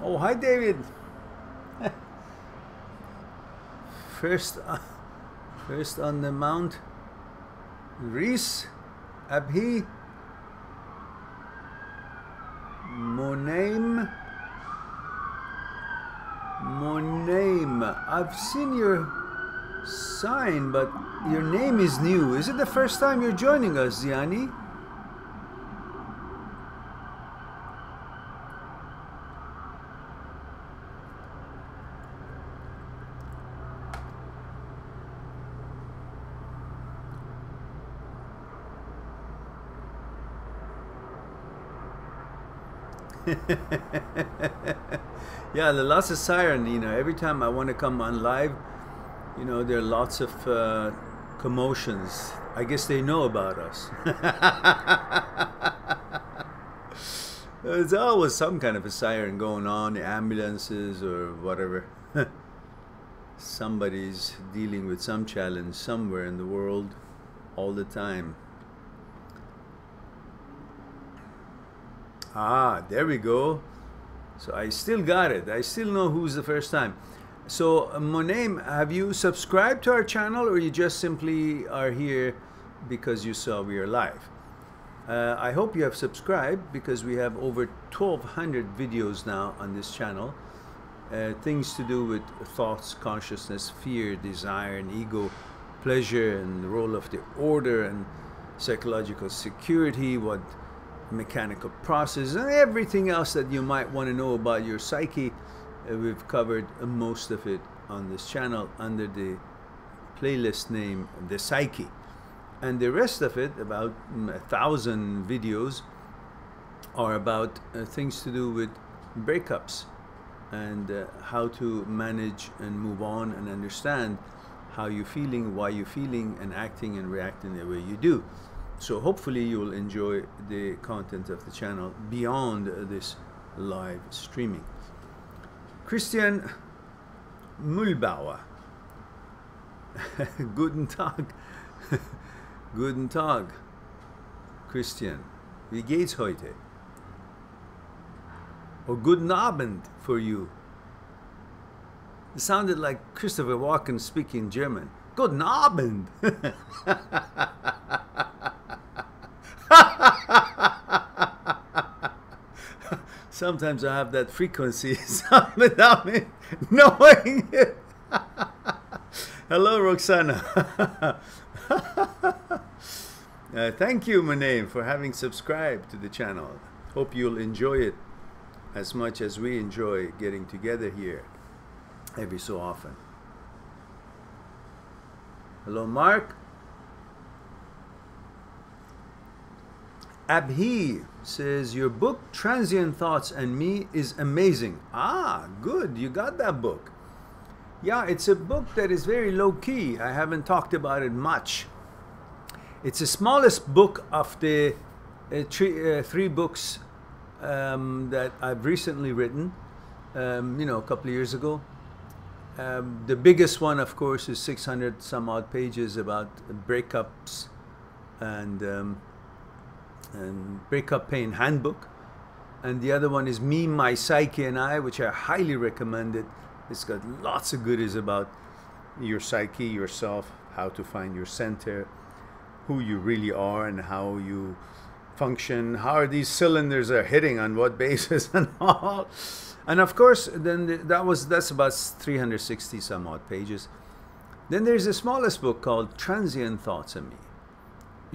Oh, hi, David. First, first on the mount. Reese, Abhi, Monaim. I've seen your sign, but your name is new. Is it the first time you're joining us, Ziani? Yeah, the lots of siren, every time I want to come on live, there are lots of commotions. I guess they know about us. There's always some kind of a siren going on, the ambulances or whatever. Somebody's dealing with some challenge somewhere in the world all the time. Ah, there we go. So I still got it. I still know who's the first time. So Monaim, have you subscribed to our channel, or you just simply are here because you saw we are live? I hope you have subscribed, because we have over 1,200 videos now on this channel. Things to do with thoughts, consciousness, fear, desire, and ego, pleasure, and the role of the order, and psychological security, what mechanical process, and everything else that you might want to know about your psyche. We've covered most of it on this channel under the playlist name The Psyche, and the rest of it, about 1,000 videos, are about things to do with breakups and how to manage and move on and understand how you're feeling, why you're feeling, and acting and reacting the way you do. So hopefully you will enjoy the content of the channel beyond this live streaming. Christian Mühlbauer. Guten Tag. Guten Tag, Christian. Wie geht's heute? Or guten Abend for you. It sounded like Christopher Walken speaking German. Guten Abend. Sometimes I have that frequency without me knowing it. Hello, Roxana. Thank you, Monaim, for having subscribed to the channel. Hope you'll enjoy it as much as we enjoy getting together here every so often. Hello, Mark. Abhi says, your book, Transient Thoughts and Me, is amazing. Ah, good. You got that book. Yeah, it's a book that is very low-key. I haven't talked about it much. It's the smallest book of the three books that I've recently written, a couple of years ago. The biggest one, of course, is 600 some odd pages about breakups and Breakup Pain Handbook, and the other one is Me, My Psyche and I, which I highly recommend it. It's got lots of goodies about your psyche, yourself, how to find your center, who you really are, and how you function, how these cylinders are hitting on what basis and all. And of course, then that's about 360 some odd pages. Then there's the smallest book called Transient Thoughts and Me.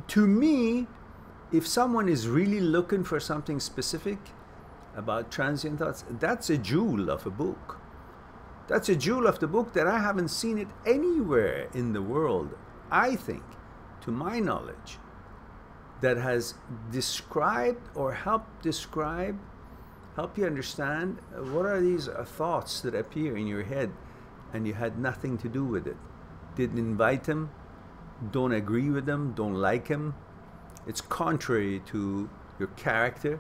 To me, if someone is really looking for something specific about transient thoughts, that's a jewel of a book. That's a jewel of the book that I haven't seen it anywhere in the world, I think, to my knowledge, that has described or helped you understand what are these thoughts that appear in your head and you had nothing to do with it. Didn't invite them, don't agree with them, don't like them. It's contrary to your character.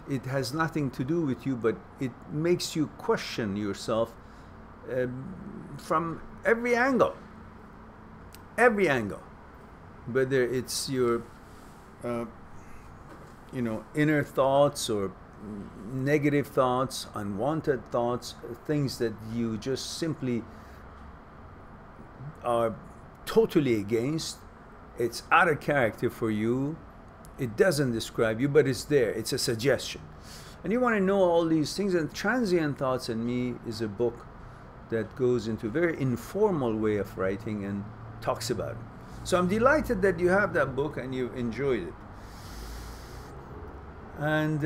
It has nothing to do with you, but it makes you question yourself from every angle. Every angle. Whether it's your inner thoughts or negative thoughts, unwanted thoughts, things that you just simply are totally against. It's out of character for you. It doesn't describe you, but it's there. It's a suggestion. And you want to know all these things. And Transient Thoughts and Me is a book that goes into a very informal way of writing and talks about it. So I'm delighted that you have that book and you enjoyed it. And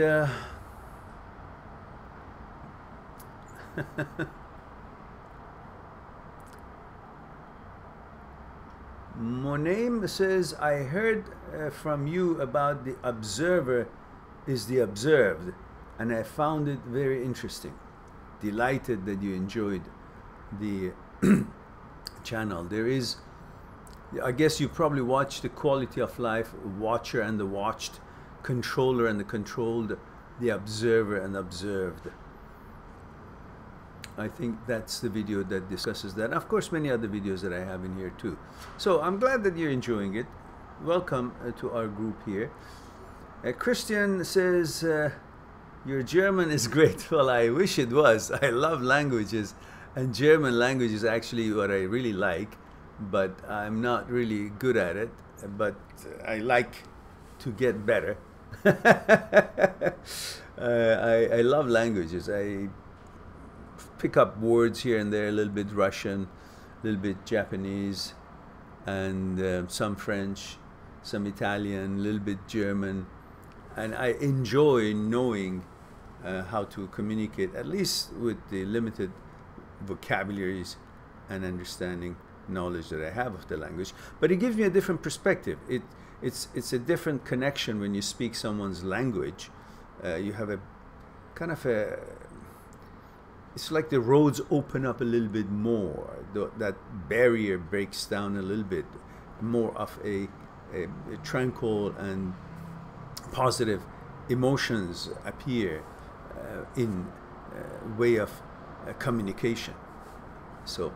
Monaim says, I heard from you about the observer is the observed, and I found it very interesting. Delighted that you enjoyed the channel. There is, I guess you probably watched the Quality of Life, Watcher and the Watched, Controller and the Controlled, the Observer and Observed. I think that's the video that discusses that. And of course, many other videos that I have in here too. So I'm glad that you're enjoying it. Welcome to our group here. Christian says, your German is great. Well, I wish it was. I love languages, and German language is actually what I really like, but I'm not really good at it, but I like to get better. I love languages. I pick up words here and there, a little bit Russian, a little bit Japanese, and some French, some Italian, a little bit German, and I enjoy knowing how to communicate, at least with the limited vocabularies and understanding knowledge that I have of the language. But it gives me a different perspective. It's a different connection when you speak someone's language. You have a kind of a, it's like the roads open up a little bit more. That barrier breaks down a little bit. More of a tranquil and positive emotions appear in way of communication. So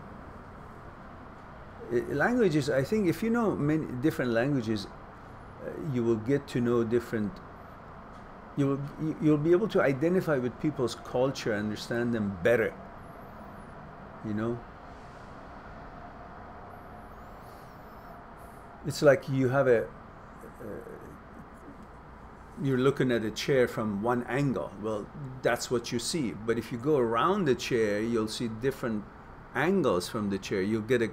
languages, I think if you know many different languages, you will get to know different, you'll be able to identify with people's culture, understand them better, you know. It's like you have you're looking at a chair from one angle. Well, that's what you see. But if you go around the chair, you'll see different angles from the chair. You'll get a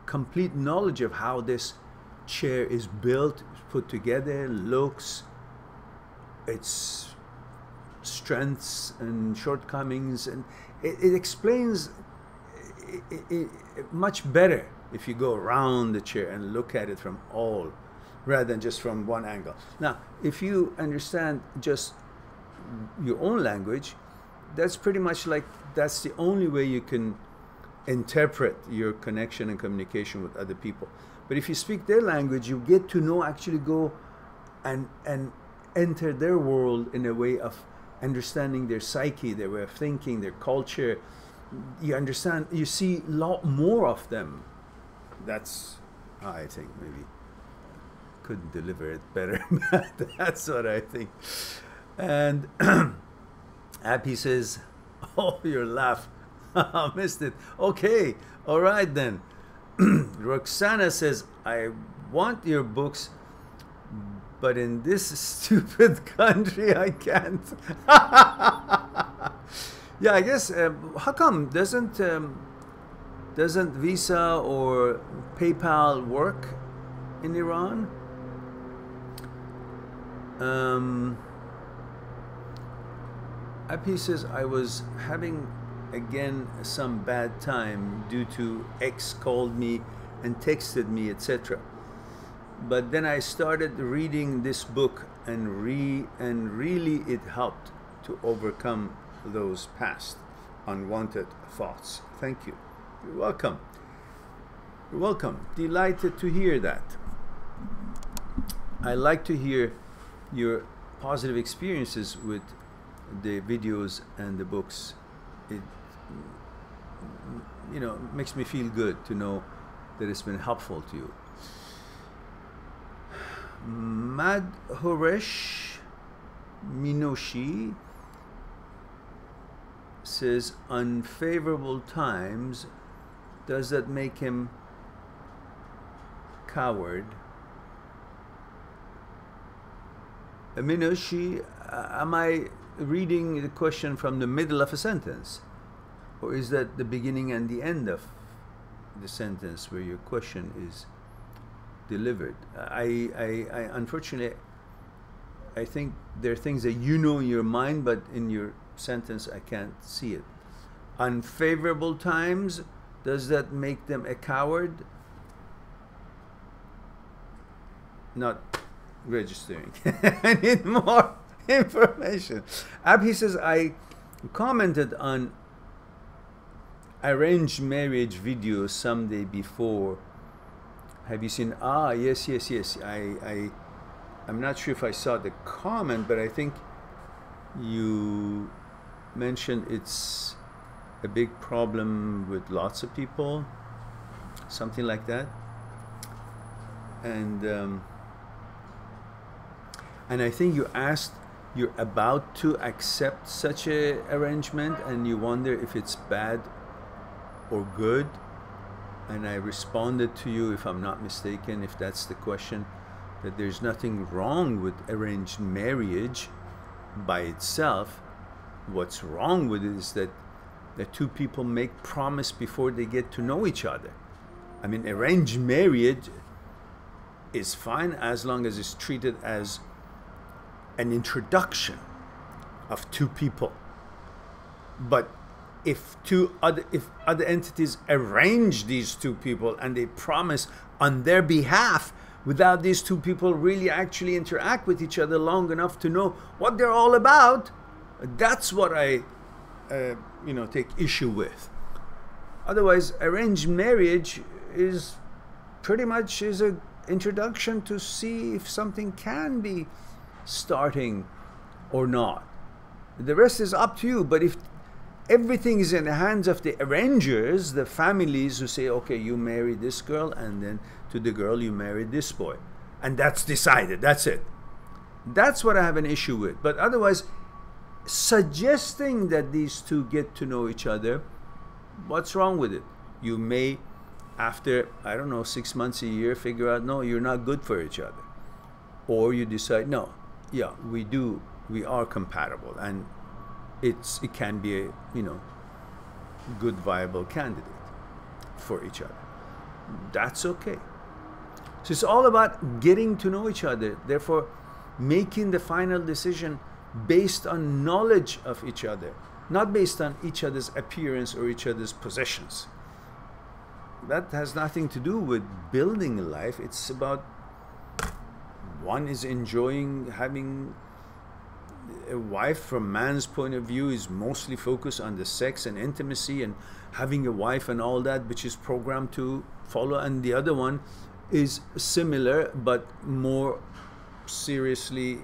complete knowledge of how this chair is built, put together, looks, its strengths and shortcomings, and it explains it much better if you go around the chair and look at it from all, rather than just from one angle. Now, if you understand just your own language, that's pretty much like, that's the only way you can interpret your connection and communication with other people. But if you speak their language, you get to know, actually go and enter their world in a way of understanding their psyche, their way of thinking, their culture. You understand, you see a lot more of them. That's, I think, maybe couldn't deliver it better. That's what I think. And Happy says, oh, your laugh. I missed it. Okay, all right then. Roxana says, I want your books, but in this stupid country, I can't. Yeah, I guess, how come doesn't Visa or PayPal work in Iran? Happy says, I was having again some bad time due to X called me and texted me, etc. But then I started reading this book and really it helped to overcome those past unwanted thoughts. Thank you. You're welcome. You're welcome. Delighted to hear that. I like to hear your positive experiences with the videos and the books. It, you know, makes me feel good to know that it's been helpful to you. Madhoresh Minoshi says unfavorable times, does that make him coward? Minoshi, am I reading the question from the middle of a sentence? Or is that the beginning and the end of the sentence where your question is delivered? I unfortunately, I think there are things that you know in your mind, but in your sentence I can't see it. Unfavorable times, does that make them a coward? Not registering. I need more information. Abhi says, I commented on arranged marriage video someday before. Have you seen? Ah, yes. I'm not sure if I saw the comment, but I think you mentioned it's a big problem with lots of people, something like that. And I think you asked, you're about to accept such a arrangement and you wonder if it's bad or good. And I responded to you, if I'm not mistaken, if that's the question, that there's nothing wrong with arranged marriage by itself. What's wrong with it is that the two people make promise before they get to know each other. I mean, arranged marriage is fine as long as it's treated as an introduction of two people. But if other entities arrange these two people and they promise on their behalf without these two people really actually interact with each other long enough to know what they're all about, that's what I take issue with. Otherwise, arranged marriage is pretty much is an introduction to see if something can be starting or not. The rest is up to you. But if everything is in the hands of the arrangers, the families who say, okay, you marry this girl, and then to the girl you marry this boy, and that's decided, that's it. That's what I have an issue with. But otherwise, suggesting that these two get to know each other, what's wrong with it? You may, after, I don't know, 6 months, a year, figure out, no, you're not good for each other. Or you decide, no, yeah, we are compatible, and it can be a good, viable candidate for each other. That's okay. So it's all about getting to know each other, therefore making the final decision based on knowledge of each other, not based on each other's appearance or each other's possessions. That has nothing to do with building a life. It's about one is enjoying having a wife. From man's point of view is mostly focused on the sex and intimacy and having a wife and all that, which is programmed to follow, and the other one is similar but more seriously.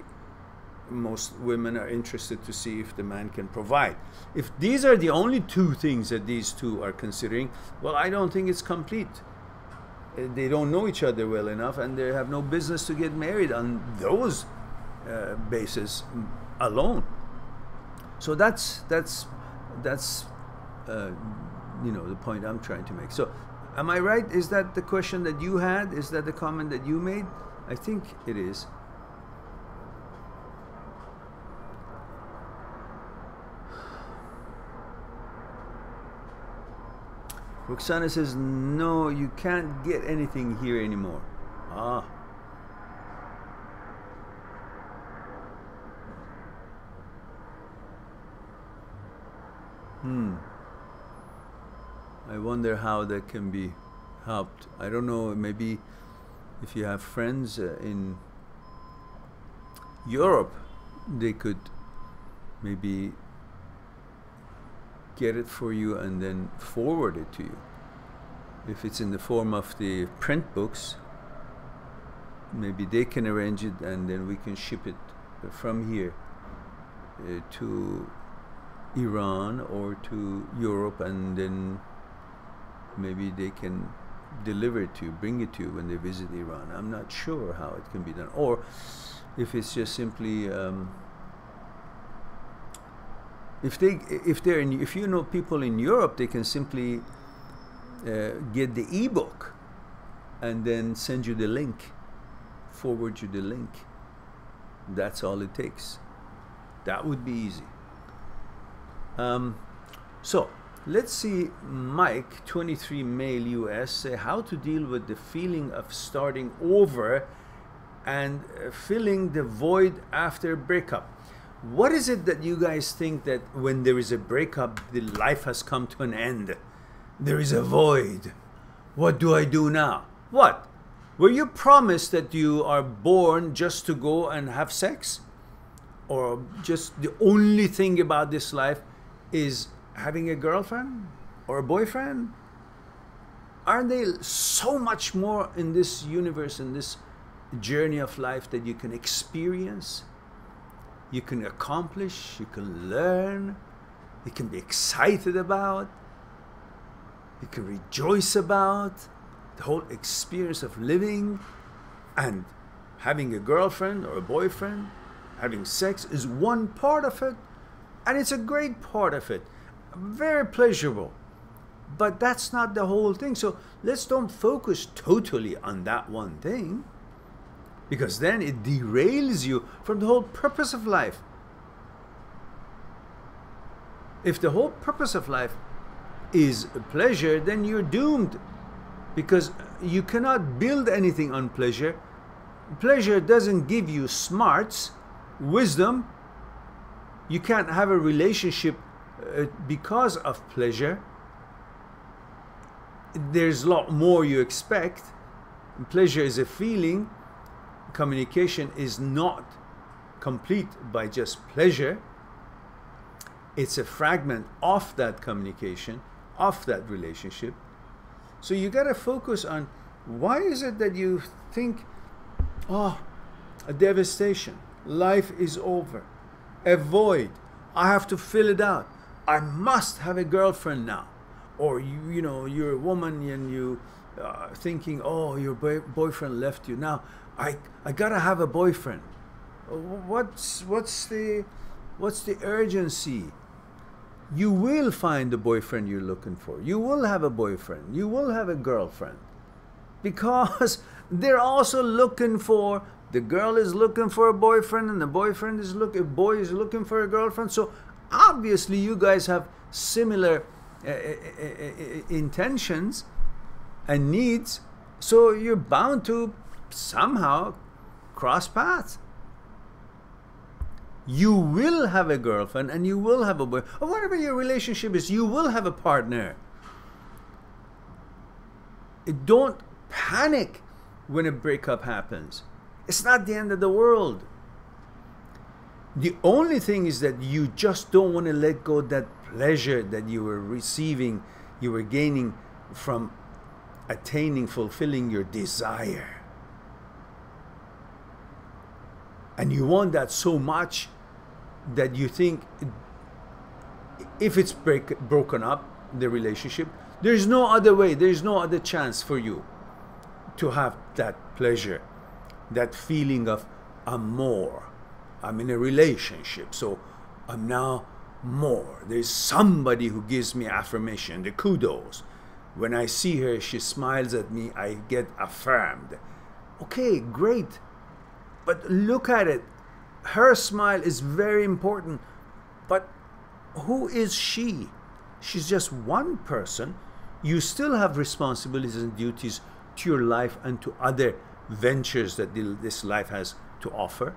Most women are interested to see if the man can provide. If these are the only two things that these two are considering, well, I don't think it's complete. They don't know each other well enough, and they have no business to get married on those basis alone. So that's the point I'm trying to make. So am I right? Is that the question that you had? Is that the comment that you made? I think it is. Roxana says, no, you can't get anything here anymore. Ah. I wonder how that can be helped. I don't know, maybe if you have friends in Europe, they could maybe get it for you and then forward it to you. If it's in the form of the print books, maybe they can arrange it, and then we can ship it from here to Iran or to Europe, and then maybe they can deliver it to you, bring it to you when they visit Iran. I'm not sure how it can be done. Or if it's just simply If you know people in Europe, they can simply get the ebook and then send you the link, forward you the link. That's all it takes. That would be easy. So let's see Mike, 23, male, US, say how to deal with the feeling of starting over and filling the void after breakup. What is it that you guys think that when there is a breakup, the life has come to an end? There is a void. What do I do now? What? Were you promised that you are born just to go and have sex? Or just the only thing about this life is having a girlfriend or a boyfriend? Aren't there so much more in this universe, in this journey of life that you can experience, you can accomplish, you can learn, you can be excited about, you can rejoice about? The whole experience of living and having a girlfriend or a boyfriend, having sex is one part of it, and it's a great part of it, very pleasurable, but that's not the whole thing. So let's don't focus totally on that one thing, because then it derails you from the whole purpose of life. If the whole purpose of life is pleasure, then you're doomed, because you cannot build anything on pleasure. Pleasure doesn't give you smarts, wisdom. You can't have a relationship because of pleasure. There's a lot more you expect. Pleasure is a feeling. Communication is not complete by just pleasure. It's a fragment of that communication, of that relationship. So you got to focus on, why is it that you think, oh, a devastation, life is over, a void, I have to fill it out, I must have a girlfriend now. Or you know, you're a woman and you thinking, oh, your boyfriend left you, now I gotta have a boyfriend. What's the urgency? You will find the boyfriend you're looking for. You will have a boyfriend. You will have a girlfriend. Because they're also looking for, the girl is looking for a boyfriend, and the boy is looking for a girlfriend. So obviously you guys have similar intentions and needs. So you're bound to somehow cross paths. You will have a girlfriend and you will have a boy, or whatever your relationship is, you will have a partner. Don't panic when a breakup happens. It's not the end of the world. The only thing is that you just don't want to let go of that pleasure that you were receiving, you were gaining from attaining, fulfilling your desire. And you want that so much that you think if it's broken up, the relationship, there's no other way, there's no other chance for you to have that pleasure, that feeling of I'm more, I'm in a relationship, so I'm now more. There's somebody who gives me affirmation, the kudos. When I see her, she smiles at me, I get affirmed. Okay, great. But look at it. Her smile is very important. But who is she? She's just one person. You still have responsibilities and duties to your life and to other ventures that this life has to offer.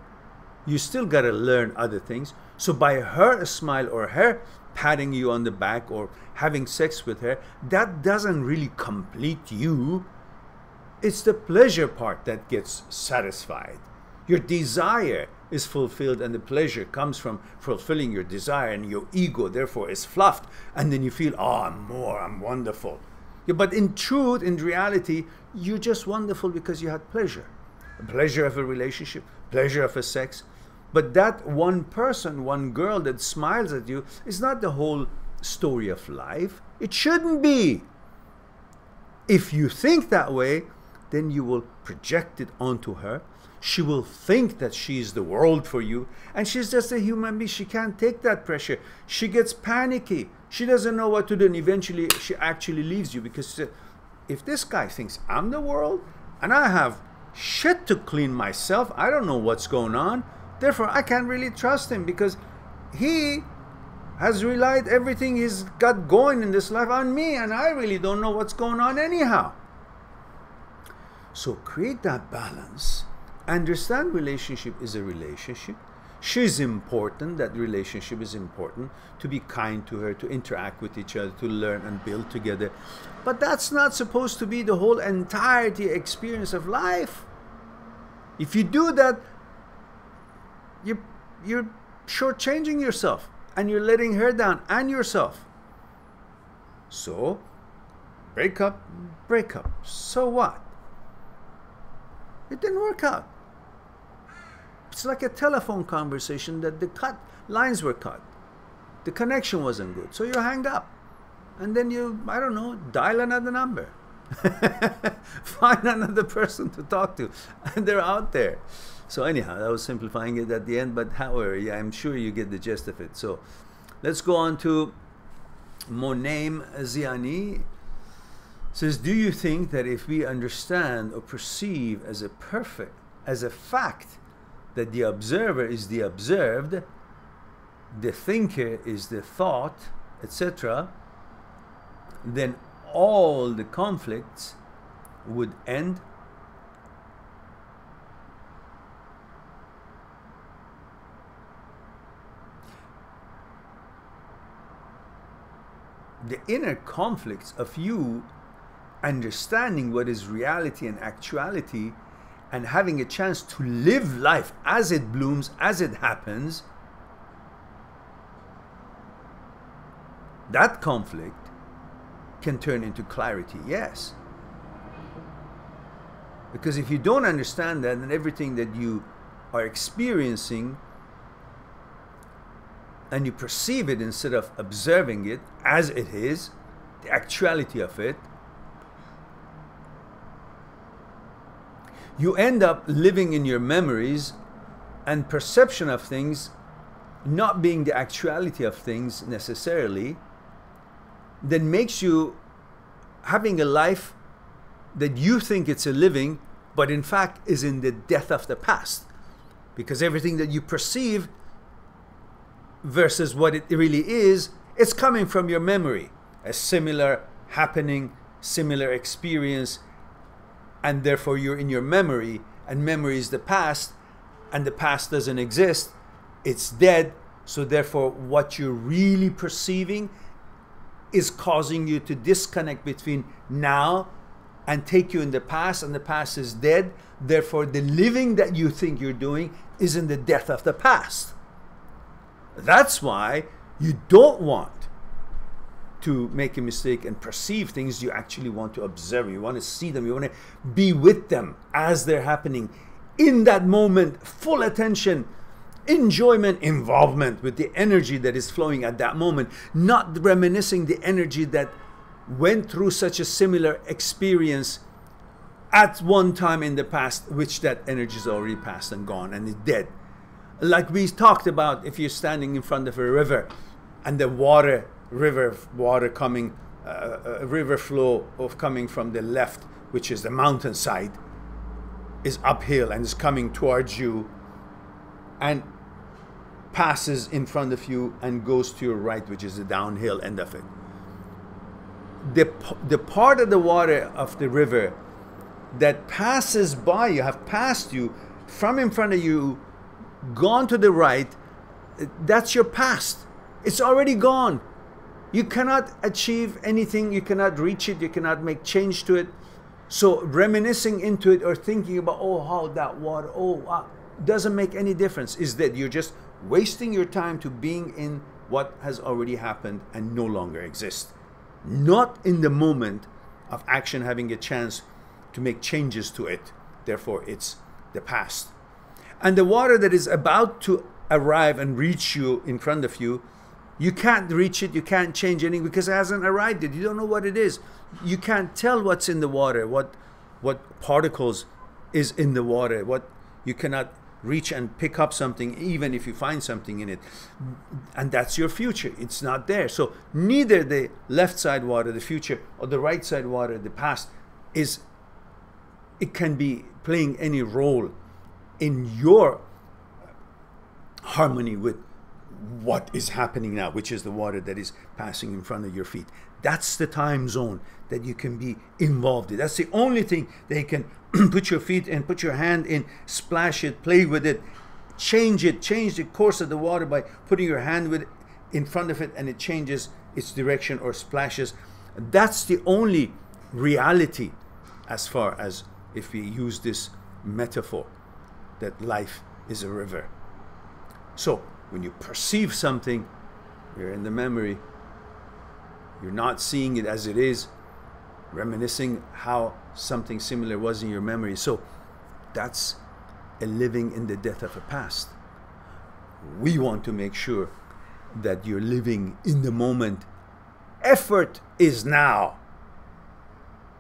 You still got to learn other things. So by her smile or her patting you on the back or having sex with her, that doesn't really complete you. It's the pleasure part that gets satisfied. Your desire is fulfilled, and the pleasure comes from fulfilling your desire, and your ego therefore is fluffed, and then you feel, oh, I'm more, I'm wonderful. Yeah, but in truth, in reality, you're just wonderful because you had pleasure. Pleasure of a relationship, pleasure of a sex. But that one person, one girl that smiles at you is not the whole story of life. It shouldn't be. If you think that way, then you will project it onto her. She will think that she's the world for you, and she's just a human being. She can't take that pressure. She gets panicky. She doesn't know what to do, and eventually she actually leaves you because she said, if this guy thinks I'm the world and I have shit to clean myself, I don't know what's going on, therefore I can't really trust him because he has relied everything he's got going in this life on me, and I really don't know what's going on anyhow. So create that balance. Understand relationship is a relationship. She's important. That relationship is important. To be kind to her, to interact with each other, to learn and build together. But that's not supposed to be the whole entirety experience of life. If you do that, you're shortchanging yourself, and you're letting her down and yourself. So, break up. So what? It didn't work out. It's like a telephone conversation that the lines were cut. The connection wasn't good. So you hang up. And then you, I don't know, dial another number. Find another person to talk to. And they're out there. So anyhow, I was simplifying it at the end. But however, yeah, I'm sure you get the gist of it. So let's go on to Monaim Ziani. Says, do you think that if we understand or perceive as a fact that the observer is the observed, the thinker is the thought, etc., then all the conflicts would end? The inner conflicts of you understanding what is reality and actuality and having a chance to live life as it blooms, as it happens, that conflict can turn into clarity, yes. Because if you don't understand that, then everything that you are experiencing and you perceive it instead of observing it as it is, the actuality of it, you end up living in your memories and perception of things not being the actuality of things necessarily, then makes you having a life that you think it's a living, but in fact is in the death of the past. Because everything that you perceive versus what it really is, it's coming from your memory. A similar happening, similar experience, and therefore you're in your memory, and memory is the past, and the past doesn't exist, it's dead. So therefore what you're really perceiving is causing you to disconnect between now and take you in the past, and the past is dead. Therefore the living that you think you're doing is in the death of the past. That's why you don't want to make a mistake and perceive things. You actually want to observe them. You want to see them. You want to be with them as they're happening. In that moment, full attention, enjoyment, involvement with the energy that is flowing at that moment, not reminiscing the energy that went through such a similar experience at one time in the past, which that energy is already past and gone and is dead. Like we talked about, if you're standing in front of a river and the river coming, river flow of coming from the left, which is the mountainside, is uphill and is coming towards you and passes in front of you and goes to your right, which is the downhill end of it. The part of the water of the river that passes by you, have passed you, from in front of you, gone to the right, that's your past. It's already gone. You cannot achieve anything, you cannot reach it, you cannot make change to it. So reminiscing into it or thinking about, oh, how that water, oh, wow, doesn't make any difference. Is that you're just wasting your time to being in what has already happened and no longer exists. Not in the moment of action having a chance to make changes to it. Therefore, it's the past. And the water that is about to arrive and reach you in front of you, you can't reach it, you can't change anything because it hasn't arrived yet. You don't know what it is. You can't tell what's in the water, what particles is in the water, what You cannot reach and pick up something even if you find something in it. And that's your future. It's not there. So neither the left side water, the future, or the right side water, the past, it can be playing any role in your harmony with what is happening now, which is the water that is passing in front of your feet. That's the time zone that you can be involved in. That's the only thing that you can put your feet in, put your hand in, splash it, play with it, change the course of the water by putting your hand in front of it, and it changes its direction or splashes. That's the only reality, as far as if we use this metaphor that life is a river. So when you perceive something, you're in the memory. You're not seeing it as it is, reminiscing how something similar was in your memory. So that's a living in the death of a past. We want to make sure that you're living in the moment. Effort is now.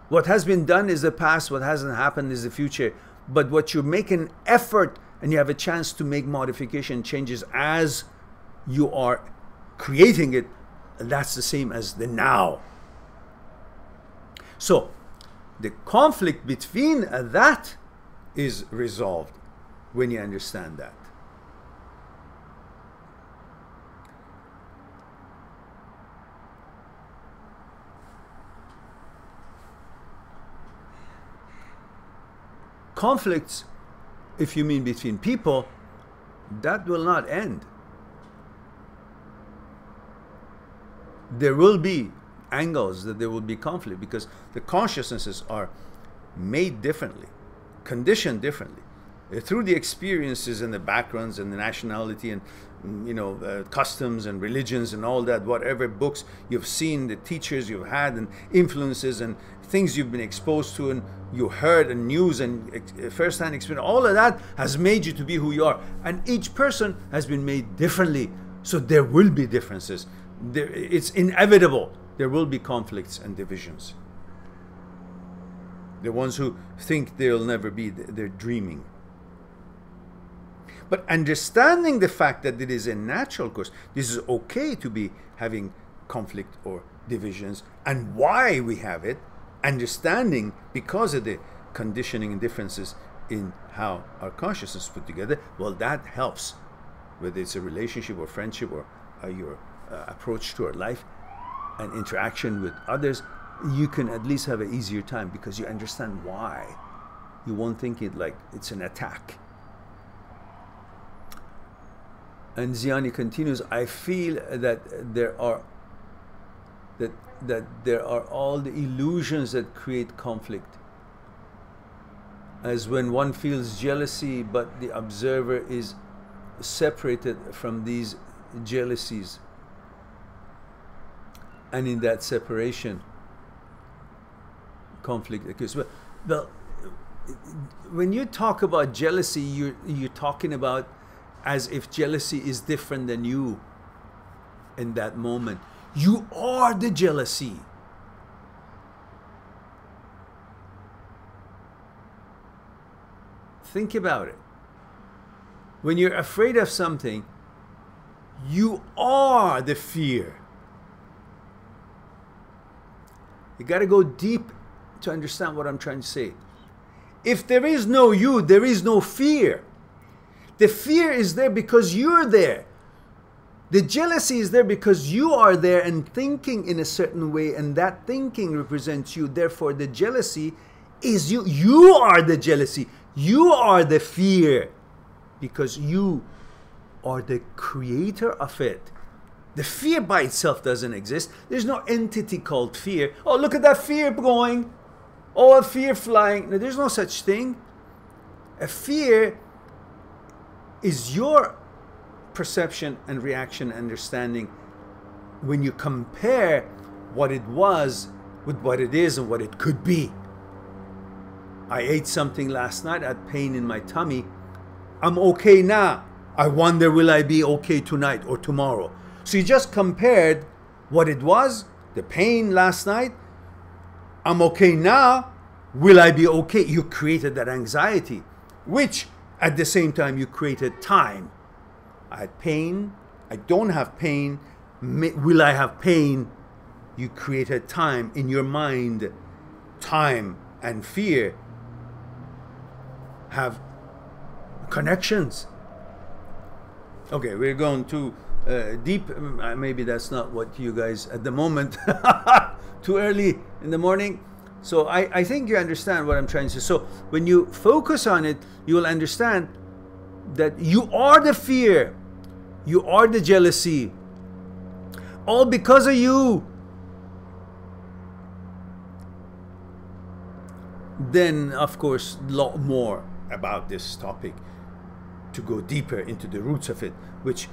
What has been done is the past. What hasn't happened is the future. But what you're making effort, and you have a chance to make modification changes as you are creating it, that's the same as the now. So the conflict between that is resolved when you understand that. Conflicts, if you mean between people, that will not end. There will be angles that there will be conflict, because the consciousnesses are made differently, conditioned differently, through the experiences and the backgrounds and the nationality and customs and religions and all that, whatever books you've seen, the teachers you've had and influences and things you've been exposed to and you heard and news and first-hand experience, all of that has made you to be who you are. And each person has been made differently, so there will be differences. It's inevitable. There will be conflicts and divisions. The ones who think they'll never be, they're dreaming. But understanding the fact that it is a natural course, this is okay to be having conflict or divisions, and why we have it, understanding because of the conditioning and differences in how our consciousness is put together, well, that helps, whether it's a relationship or friendship or your approach toward life and interaction with others. You can at least have an easier time because you understand why. You won't think it like it's an attack. And Ziani continues, I feel that there are all the illusions that create conflict, as when one feels jealousy but the observer is separated from these jealousies, and in that separation conflict occurs. Well, when you talk about jealousy, you're talking about as if jealousy is different than you in that moment. You are the jealousy. Think about it. When you're afraid of something, you are the fear. You got to go deep to understand what I'm trying to say. If there is no you, there is no fear. The fear is there because you're there. The jealousy is there because you are there and thinking in a certain way, and that thinking represents you. Therefore, the jealousy is you. You are the jealousy. You are the fear because you are the creator of it. The fear by itself doesn't exist. There's no entity called fear. Oh, look at that fear going. Oh, a fear flying. No, there's no such thing. A fear is your perception and reaction, understanding when you compare what it was with what it is and what it could be. I ate something last night, I had pain in my tummy. I'm okay now. I wonder, will I be okay tonight or tomorrow? So you just compared what it was, the pain last night. I'm okay now. Will I be okay? You created that anxiety, which At the same time, you created time. I had pain. I don't have pain. Will I have pain? You created time in your mind. Time and fear have connections. Okay, we're going too deep. Maybe that's not what you guys at the moment. Too early in the morning. So I think you understand what I'm trying to say. So when you focus on it, you will understand that you are the fear. You are the jealousy. All because of you. Then, of course, a lot more about this topic to go deeper into the roots of it, which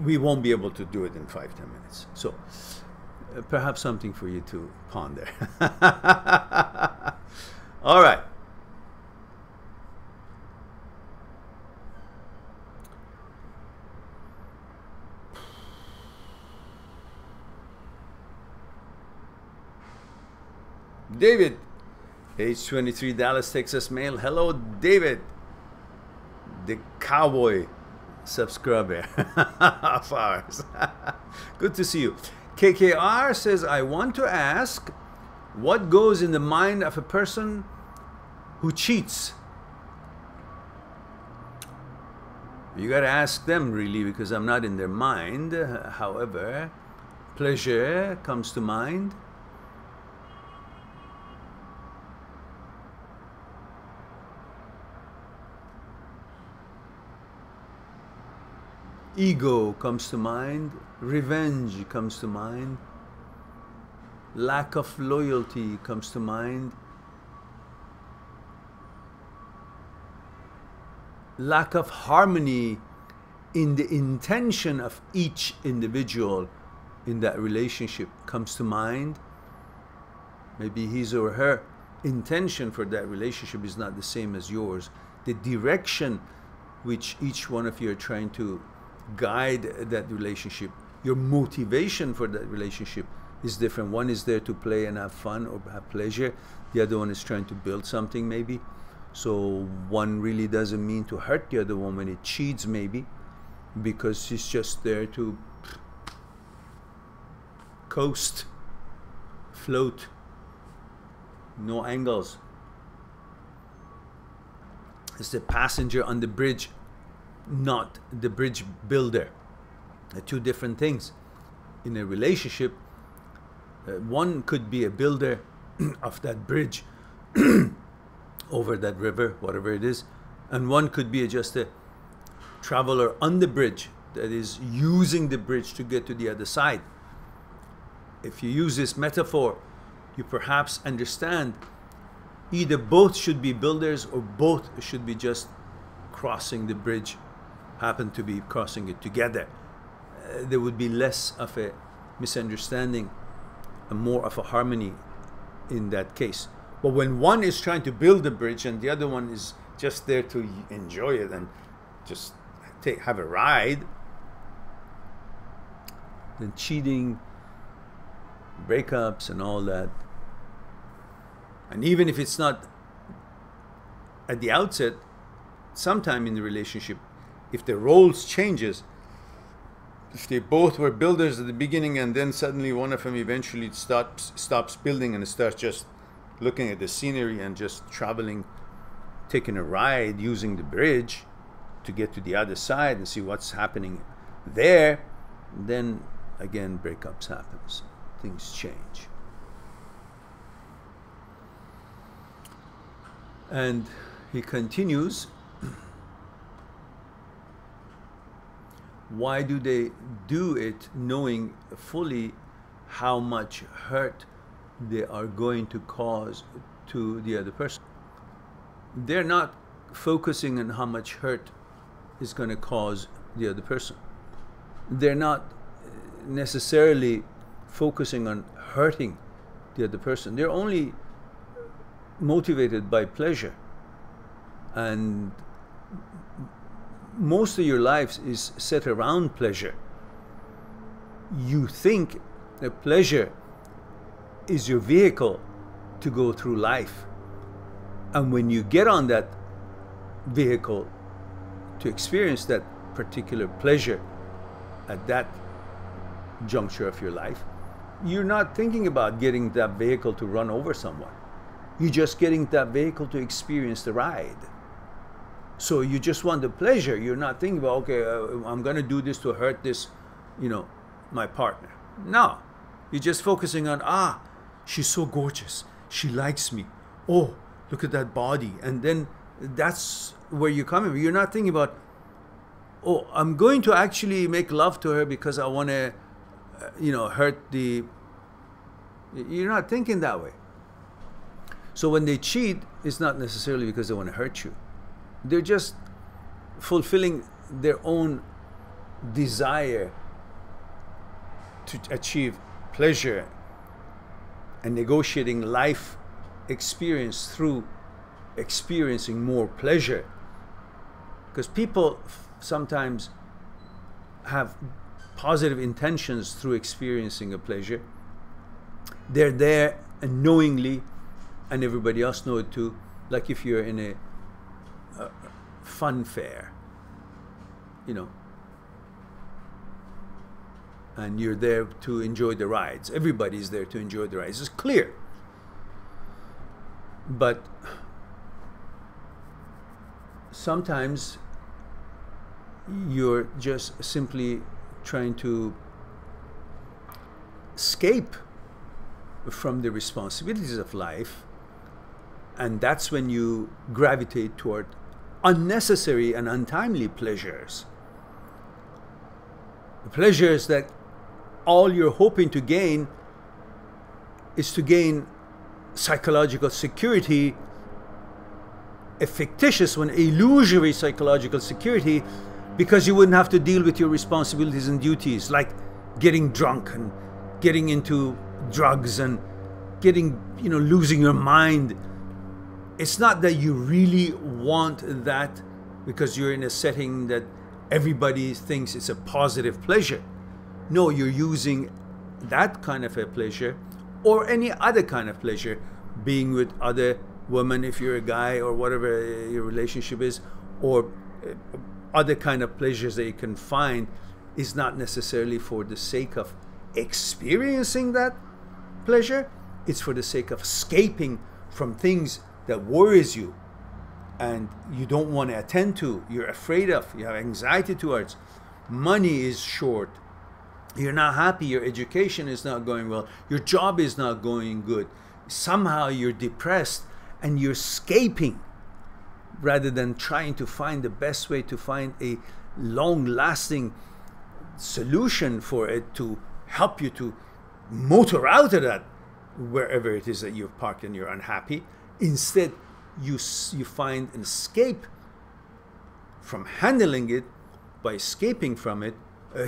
we won't be able to do it in 5-10 minutes. So perhaps something for you to ponder. All right. David, age 23, Dallas, Texas male. Hello, David, the cowboy subscriber of ours. Good to see you. KKR says, I want to ask, what goes in the mind of a person who cheats? You got to ask them, really, because I'm not in their mind. However, pleasure comes to mind. Ego comes to mind, revenge comes to mind, lack of loyalty comes to mind, lack of harmony in the intention of each individual in that relationship comes to mind. Maybe his or her intention for that relationship is not the same as yours. The direction which each one of you are trying to guide that relationship, your motivation for that relationship is different. One is there to play and have fun or have pleasure. The other one is trying to build something, maybe. So one really doesn't mean to hurt the other one when it cheats, maybe, because she's just there to coast, float, no angles. It's the passenger on the bridge, not the bridge builder. They're two different things. In a relationship, one could be a builder of that bridge over that river, whatever it is, and one could be just a traveler on the bridge that is using the bridge to get to the other side. If you use this metaphor, you perhaps understand either both should be builders or both should be just crossing the bridge, happen to be crossing it together. There would be less of a misunderstanding and more of a harmony in that case. But when one is trying to build the bridge and the other one is just there to enjoy it and just have a ride, then cheating, breakups and all that. And even if it's not at the outset, sometime in the relationship, if the roles changes, if they both were builders at the beginning and then suddenly one of them eventually stops building and starts just looking at the scenery and just traveling, taking a ride using the bridge to get to the other side and see what's happening there, then again breakups happens, things change. And he continues, why do they do it knowing fully how much hurt they are going to cause to the other person? They're not focusing on how much hurt is going to cause the other person. They're not necessarily focusing on hurting the other person. They're only motivated by pleasure. And most of your lives is set around pleasure. You think that pleasure is your vehicle to go through life. And when you get on that vehicle, to experience that particular pleasure at that juncture of your life, you're not thinking about getting that vehicle to run over someone. You're just getting that vehicle to experience the ride. So you just want the pleasure. You're not thinking about, okay, I'm going to do this to hurt this, my partner. No. You're just focusing on, she's so gorgeous. She likes me. Oh, look at that body. And then that's where you're coming from. You're not thinking about, oh, I'm going to actually make love to her because I want to, hurt the... You're not thinking that way. So when they cheat, it's not necessarily because they want to hurt you. They're just fulfilling their own desire to achieve pleasure and negotiating life experience through experiencing more pleasure. Because people sometimes have positive intentions through experiencing a pleasure. They're there unknowingly, and everybody else knows it too. Like if you're in a fun fair, and you're there to enjoy the rides. Everybody's there to enjoy the rides. It's clear. But sometimes you're just simply trying to escape from the responsibilities of life, and that's when you gravitate toward unnecessary and untimely pleasures. Pleasures that all you're hoping to gain is to gain psychological security, a fictitious one, illusory psychological security, because you wouldn't have to deal with your responsibilities and duties, like getting drunk and getting into drugs and getting, losing your mind. It's not that you really want that because you're in a setting that everybody thinks it's a positive pleasure. No, you're using that kind of a pleasure or any other kind of pleasure, being with other women if you're a guy or whatever your relationship is, or other kind of pleasures that you can find, is not necessarily for the sake of experiencing that pleasure. It's for the sake of escaping from things that worries you and you don't want to attend to, you're afraid of, you have anxiety towards. Money is short, you're not happy, your education is not going well, your job is not going good, somehow you're depressed, and you're escaping rather than trying to find the best way to find a long-lasting solution for it to help you to motor out of that wherever it is that you've parked and you're unhappy. Instead, you find an escape from handling it by escaping from it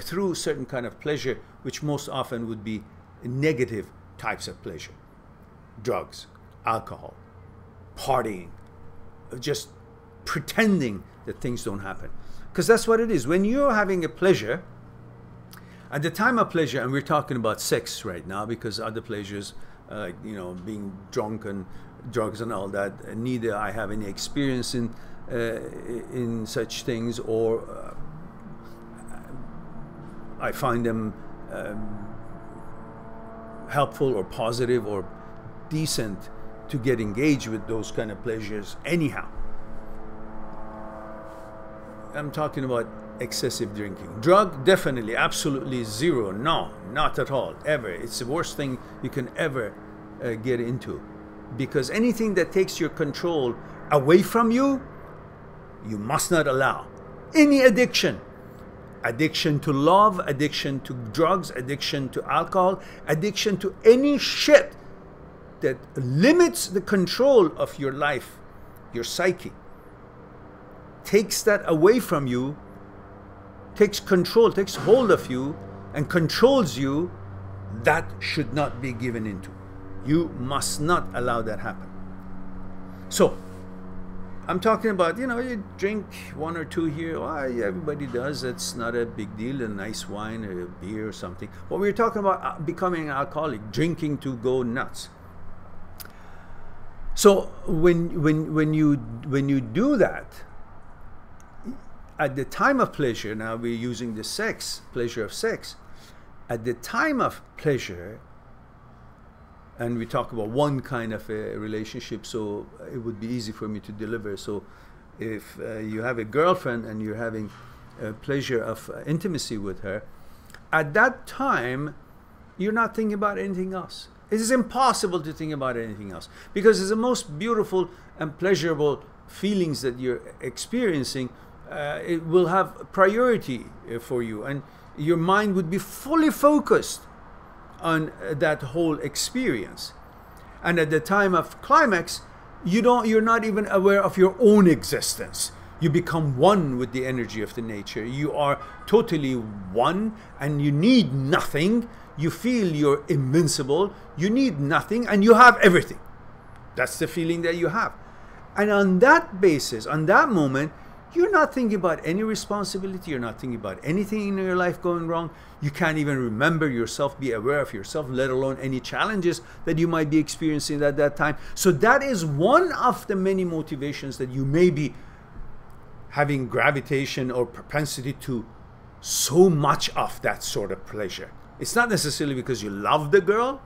through certain kind of pleasure, which most often would be negative types of pleasure. Drugs, alcohol, partying, just pretending that things don't happen. Because that's what it is. When you're having a pleasure, at the time of pleasure, and we're talking about sex right now, because other pleasures, being drunk and drugs and all that, neither I have any experience in such things, or I find them helpful or positive or decent to get engaged with those kind of pleasures anyhow. I'm talking about excessive drinking. Drug, definitely, absolutely zero. No, not at all, ever. It's the worst thing you can ever get into, because anything that takes your control away from you, you must not allow. Any addiction to love, addiction to drugs, addiction to alcohol, addiction to any shit that limits the control of your life, your psyche, takes that away from you, takes control, takes hold of you, and controls you, that should not be given into. You must not allow that happen. So, I'm talking about, you drink one or two here. Well, everybody does. That's not a big deal. A nice wine or a beer or something. But we're talking about becoming an alcoholic, drinking to go nuts. So when you do that, at the time of pleasure, now we're using the pleasure of sex. At the time of pleasure, and we talk about one kind of a relationship, so it would be easy for me to deliver. So if you have a girlfriend and you're having a pleasure of intimacy with her, at that time, you're not thinking about anything else. It is impossible to think about anything else, because it's the most beautiful and pleasurable feelings that you're experiencing. It will have priority for you, and your mind would be fully focused on that whole experience. And at the time of climax, you're not even aware of your own existence. You become one with the energy of the nature. You are totally one, and you need nothing. You feel you're invincible. You need nothing, and you have everything. That's the feeling that you have. And on that basis, on that moment, you're not thinking about any responsibility. You're not thinking about anything in your life going wrong. You can't even remember yourself, be aware of yourself, let alone any challenges that you might be experiencing at that time. So that is one of the many motivations that you may be having gravitation or propensity to so much of that sort of pleasure. It's not necessarily because you love the girl.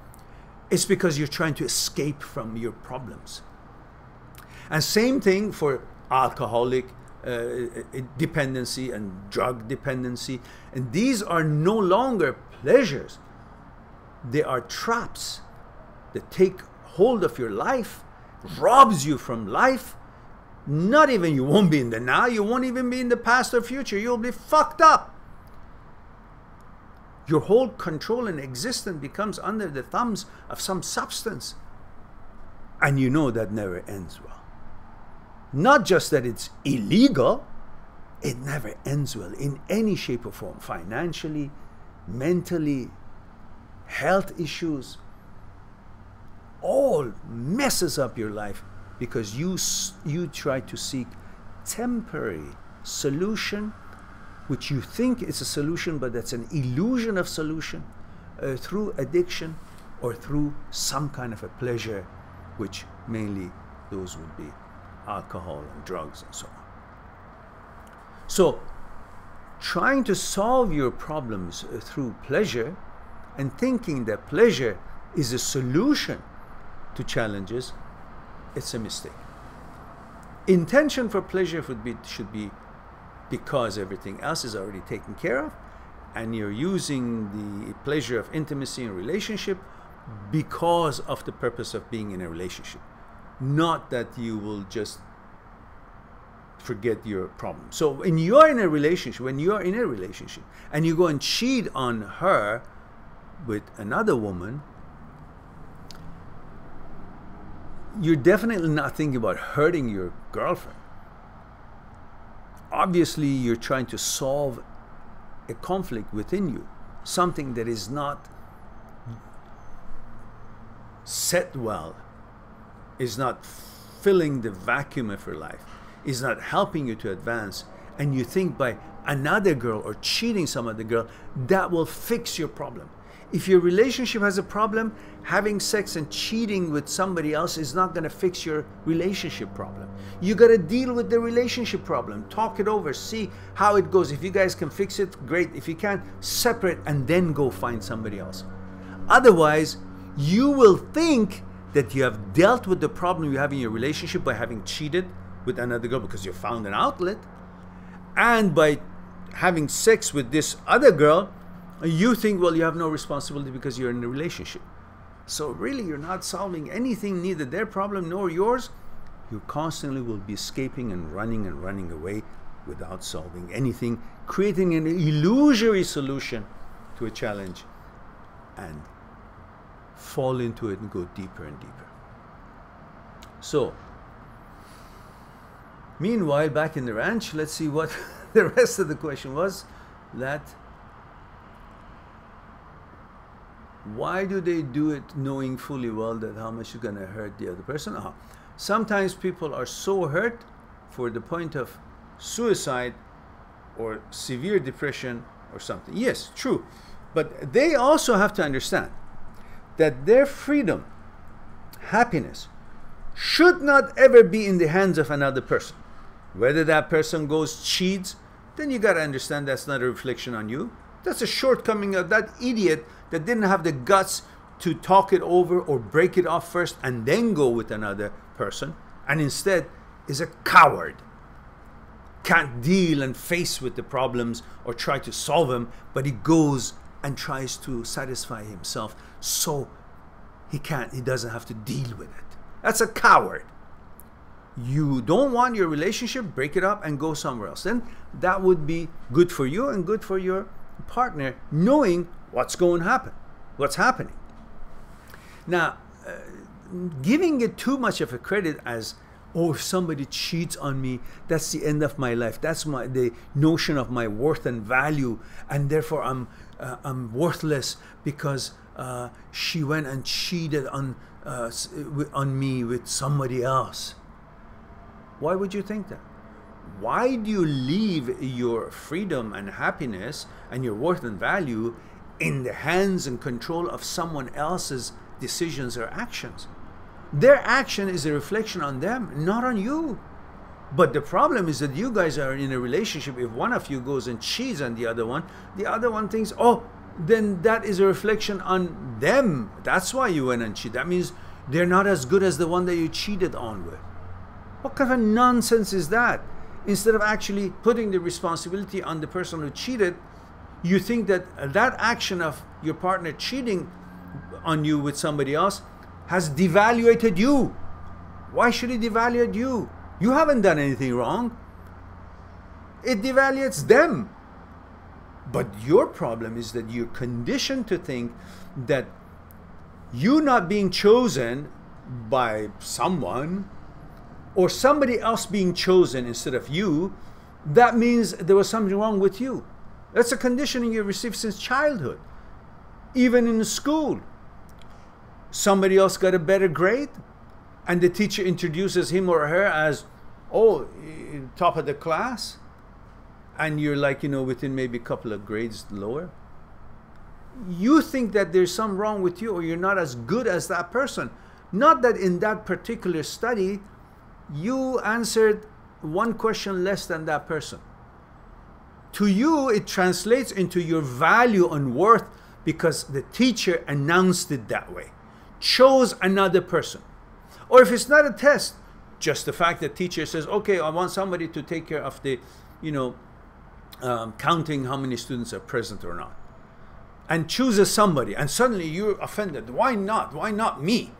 It's because you're trying to escape from your problems. And same thing for alcoholic dependency and drug dependency. And these are no longer pleasures. They are traps that take hold of your life, robs you from life. Not even, you won't be in the now, you won't even be in the past or future. You'll be fucked up. Your whole control and existence becomes under the thumbs of some substance. And you know that never ends well. Not just that it's illegal, it never ends well in any shape or form. Financially, mentally, health issues, all messes up your life because you try to seek temporary solution, which you think is a solution, but that's an illusion of solution, through addiction or through some kind of a pleasure, which mainly those would be alcohol and drugs and so on. So trying to solve your problems through pleasure and thinking that pleasure is a solution to challenges, it's a mistake. Intention for pleasure should be because everything else is already taken care of, and you're using the pleasure of intimacy and relationship because of the purpose of being in a relationship. Not that you will just forget your problem. So when you're in a relationship, and you go and cheat on her with another woman, you're definitely not thinking about hurting your girlfriend. Obviously, you're trying to solve a conflict within you, something that is not set well, is not filling the vacuum of your life, is not helping you to advance, and you think by another girl or cheating some other girl, that will fix your problem. If your relationship has a problem, having sex and cheating with somebody else is not going to fix your relationship problem. You got to deal with the relationship problem, talk it over, see how it goes. If you guys can fix it, great. If you can't, separate and then go find somebody else. Otherwise, you will think that you have dealt with the problem you have in your relationship by having cheated with another girl because you found an outlet, and by having sex with this other girl, you think, well, you have no responsibility because you're in a relationship. So really, you're not solving anything, neither their problem nor yours. You constantly will be escaping and running away without solving anything, creating an illusory solution to a challenge, and fall into it and go deeper and deeper. So, meanwhile, back in the ranch, let's see what the rest of the question was. That why do they do it knowing fully well that how much is going to hurt the other person? Sometimes people are so hurt for the point of suicide or severe depression or something. Yes, true. But they also have to understand that their freedom, happiness, should not ever be in the hands of another person. Whether that person goes, cheats, then you got to understand that's not a reflection on you. That's a shortcoming of that idiot that didn't have the guts to talk it over or break it off first and then go with another person, and instead is a coward. Can't deal and face with the problems or try to solve them, but he goes and tries to satisfy himself so he doesn't have to deal with it. That's a coward. You don't want your relationship, break it up and go somewhere else. Then that would be good for you and good for your partner, knowing what's going to happen, what's happening. Now, giving it too much of a credit as, oh, if somebody cheats on me, that's the end of my life. That's the notion of my worth and value, and therefore I'm worthless because she went and cheated on me with somebody else. Why would you think that? Why do you leave your freedom and happiness and your worth and value in the hands and control of someone else's decisions or actions? Their action is a reflection on them, not on you. But the problem is that you guys are in a relationship. If one of you goes and cheats on the other one thinks, oh, then that is a reflection on them. That's why you went and cheated. That means they're not as good as the one that you cheated on with. What kind of nonsense is that? Instead of actually putting the responsibility on the person who cheated, you think that that action of your partner cheating on you with somebody else has devaluated you. Why should it devaluate you? You haven't done anything wrong. It devaluates them. But your problem is that you're conditioned to think that you not being chosen by someone or somebody else being chosen instead of you, that means there was something wrong with you. That's a conditioning you received since childhood. Even in school, somebody else got a better grade and the teacher introduces him or her as, oh, top of the class, and you're like, within maybe a couple of grades lower. You think that there's something wrong with you or you're not as good as that person. Not that in that particular study you answered one question less than that person. To you, it translates into your value and worth because the teacher announced it that way, chose another person. Or if it's not a test, just the fact that teacher says, okay, I want somebody to take care of the, counting how many students are present or not, and chooses somebody, and suddenly you're offended. Why not? Why not me?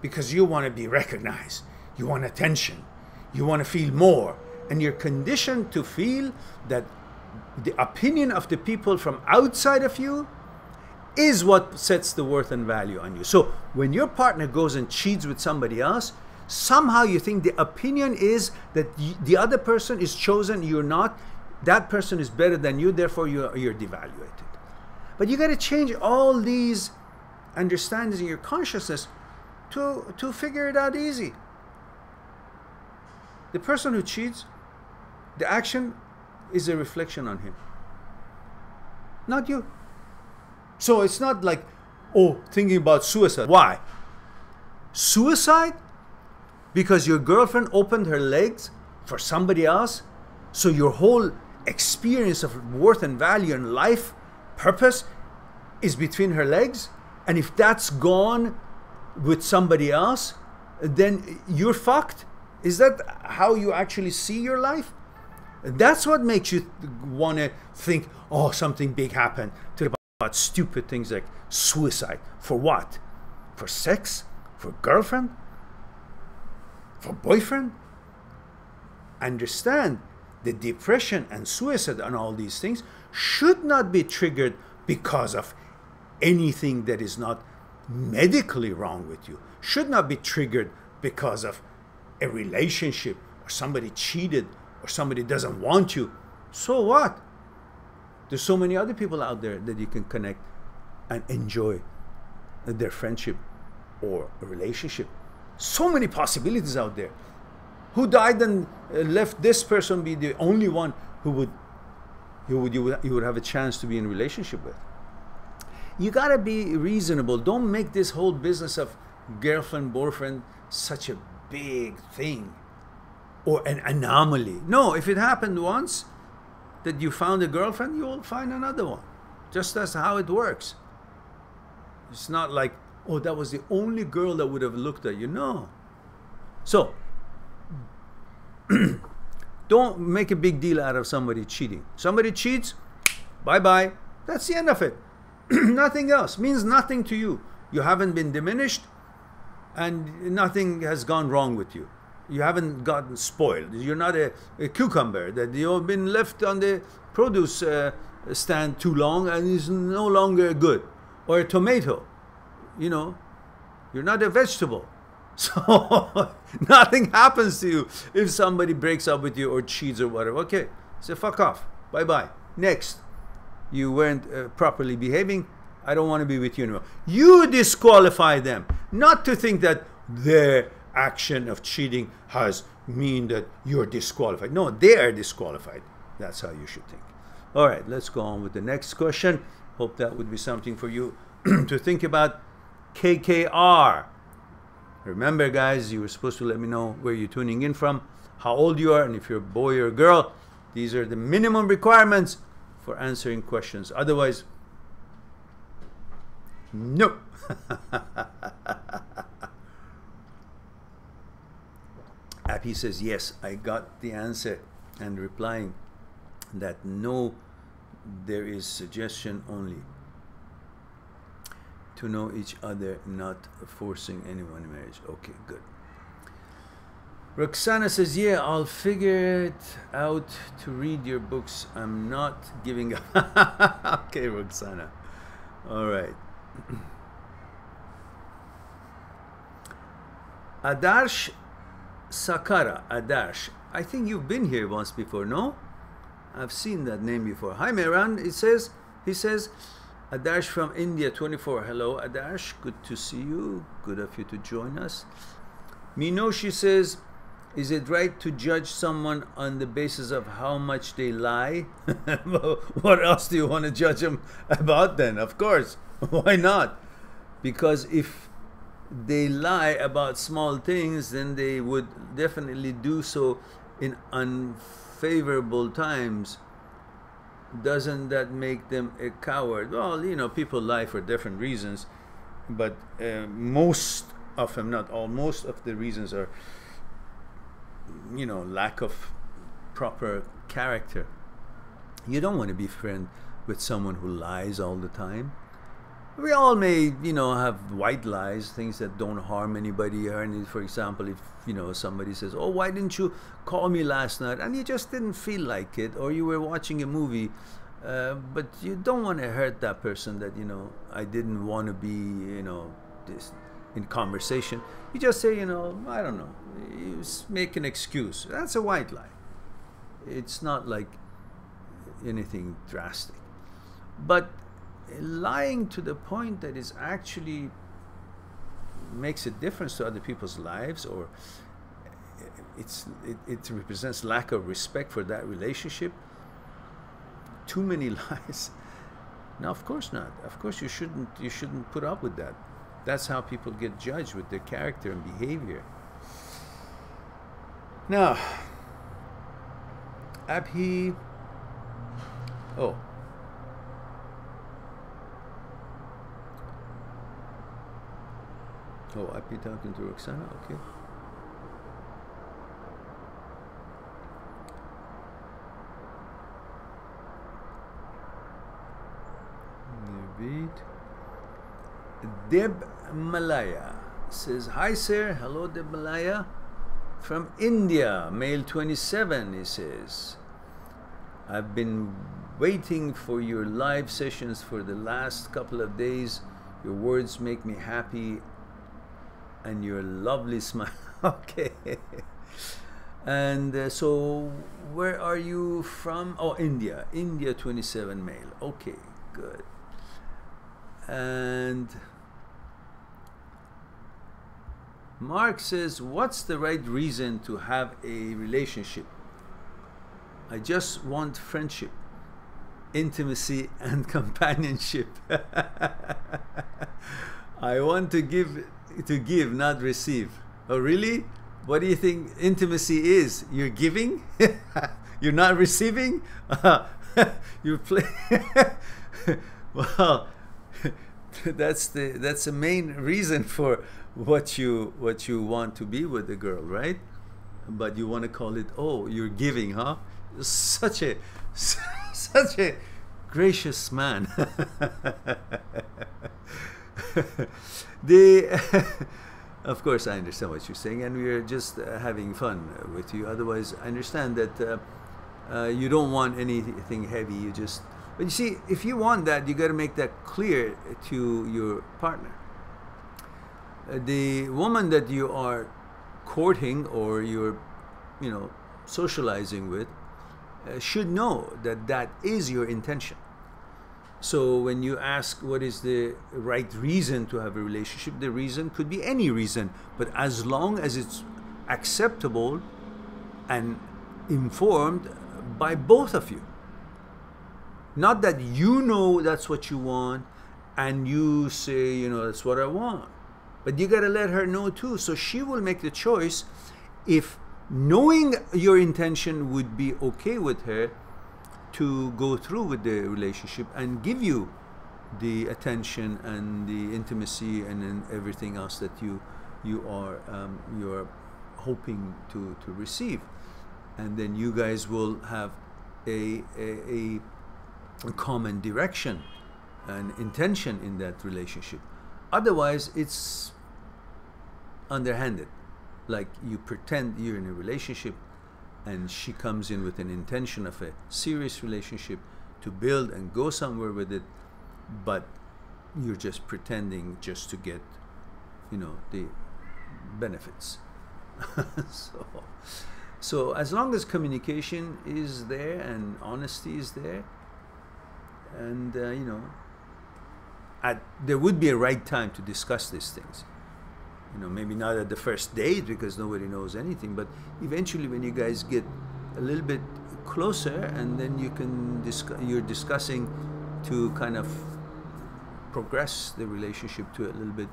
Because you want to be recognized. You want attention. You want to feel more. And you're conditioned to feel that the opinion of the people from outside of you is what sets the worth and value on you. So when your partner goes and cheats with somebody else, somehow you think the opinion is that the other person is chosen, you're not. That person is better than you, therefore you're devaluated. But you got to change all these understandings in your consciousness to figure it out easy. The person who cheats, the action is a reflection on him, not you. So it's not like, oh, thinking about suicide. Why? Suicide? Because your girlfriend opened her legs for somebody else? So your whole experience of worth and value and life, purpose, is between her legs? And if that's gone with somebody else, then you're fucked? Is that how you actually see your life? That's what makes you want to think, oh, something big happened, to about stupid things like suicide. For what? For sex? For girlfriend? For boyfriend? Understand, the depression and suicide and all these things should not be triggered because of anything that is not medically wrong with you. Should not be triggered because of a relationship or somebody cheated or somebody doesn't want you. So what? There's so many other people out there that you can connect and enjoy their friendship or a relationship. So many possibilities out there. Who died and left this person be the only one who you would have a chance to be in a relationship with? You gotta be reasonable. Don't make this whole business of girlfriend, boyfriend such a big thing or an anomaly. No, if it happened once, that you found a girlfriend, you will find another one. Just that's how it works. It's not like, oh, that was the only girl that would have looked at you. No. So, don't make a big deal out of somebody cheating. Somebody cheats, bye-bye. That's the end of it. Nothing else. Means nothing to you. You haven't been diminished, and nothing has gone wrong with you. You haven't gotten spoiled. You're not a cucumber that you've been left on the produce stand too long and is no longer good. Or a tomato. You know, you're not a vegetable. So nothing happens to you if somebody breaks up with you or cheats or whatever. Okay, say fuck off. Bye-bye. Next. You weren't properly behaving. I don't want to be with you anymore. You disqualify them. Not to think that their action of cheating has mean that you're disqualified. No, they are disqualified. That's how you should think. All right, let's go on with the next question. Hope that would be something for you to think about. KKR. Remember, guys, you were supposed to let me know where you're tuning in from, how old you are, and if you're a boy or a girl. These are the minimum requirements for answering questions. Otherwise, no. Appy says, yes, I got the answer, and replying that no, there is suggestion only. To know each other, not forcing anyone in marriage. Okay, good. Roxana says, yeah, I'll figure it out to read your books. I'm not giving up. Okay, Roxana. All right. Adarsh Sakara. Adarsh. I think you've been here once before, no? I've seen that name before. Hi, Mehran. He says, Adarsh from India, 24. Hello, Adarsh. Good to see you. Good of you to join us. Minoshi says, is it right to judge someone on the basis of how much they lie? What else do you want to judge them about then? Of course. Why not? Because if they lie about small things, then they would definitely do so in unfavorable times. Doesn't that make them a coward? Well, you know, people lie for different reasons, but most of them, not all, most of the reasons are, you know, lack of proper character. You don't want to be friends with someone who lies all the time. We all may, you know, have white lies, things that don't harm anybody. For example, if, you know, somebody says, oh, why didn't you call me last night? And you just didn't feel like it, or you were watching a movie, but you don't want to hurt that person that, you know, I didn't want to be, you know, this in conversation. You just say, you know, I don't know, you make an excuse. That's a white lie. It's not like anything drastic. But lying to the point that is actually makes a difference to other people's lives, or it represents lack of respect for that relationship, too many lies. No, of course not. Of course you shouldn't put up with that. That's how people get judged, with their character and behavior. Now, Abhi, oh, I'd be talking to Roxana, okay. Read. Deb Malaya says, hi sir, hello Deb Malaya. From India, male 27, he says, I've been waiting for your live sessions for the last couple of days. Your words make me happy, and your lovely smile. Okay. And so where are you from? Oh, India. India, 27, male. Okay, good. And Mark says, what's the right reason to have a relationship? I just want friendship, intimacy, and companionship. I want to give, not receive. Oh, really? What do you think intimacy is? You're giving? You're not receiving? You play. Well, that's the main reason for what you want to be with the girl, right? But you want to call it, oh, you're giving, huh? Such a gracious man. Of course, I understand what you're saying, and we're just having fun with you. Otherwise, I understand that you don't want anything heavy. You just, but you see, if you want that, you got to make that clear to your partner. The woman that you are courting or you're, socializing with should know that that is your intention. So when you ask what is the right reason to have a relationship, the reason could be any reason, but as long as it's acceptable and informed by both of you. Not that you know that's what you want and you say, that's what I want. But you got to let her know too, so she will make the choice if knowing your intention would be okay with her to go through with the relationship and give you the attention and the intimacy and then everything else that you are hoping to receive, and then you guys will have a common direction and intention in that relationship. Otherwise, it's underhanded, like you pretend you're in a relationship and she comes in with an intention of a serious relationship to build and go somewhere with it, but you're just pretending just to get, the benefits. So as long as communication is there and honesty is there, and there would be a right time to discuss these things. Maybe not at the first date because nobody knows anything, but eventually when you guys get a little bit closer and then you can you're discussing to kind of progress the relationship to a little bit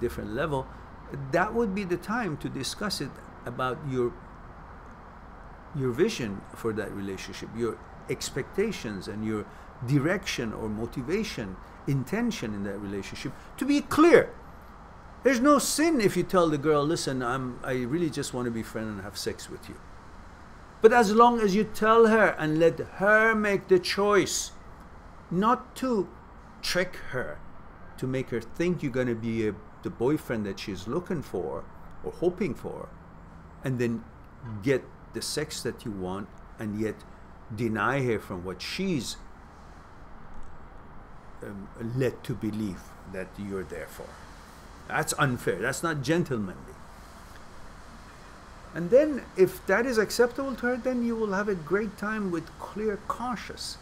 different level, that would be the time to discuss it about your vision for that relationship, your expectations and your direction or motivation, intention in that relationship, to be clear. There's no sin if you tell the girl, listen, I really just want to be friends and have sex with you. But as long as you tell her and let her make the choice, not to trick her, to make her think you're going to be the boyfriend that she's looking for or hoping for, and then get the sex that you want and yet deny her from what she's led to believe that you're there for. That's unfair. That's not gentlemanly. And then if that is acceptable to her, then you will have a great time with clear conscience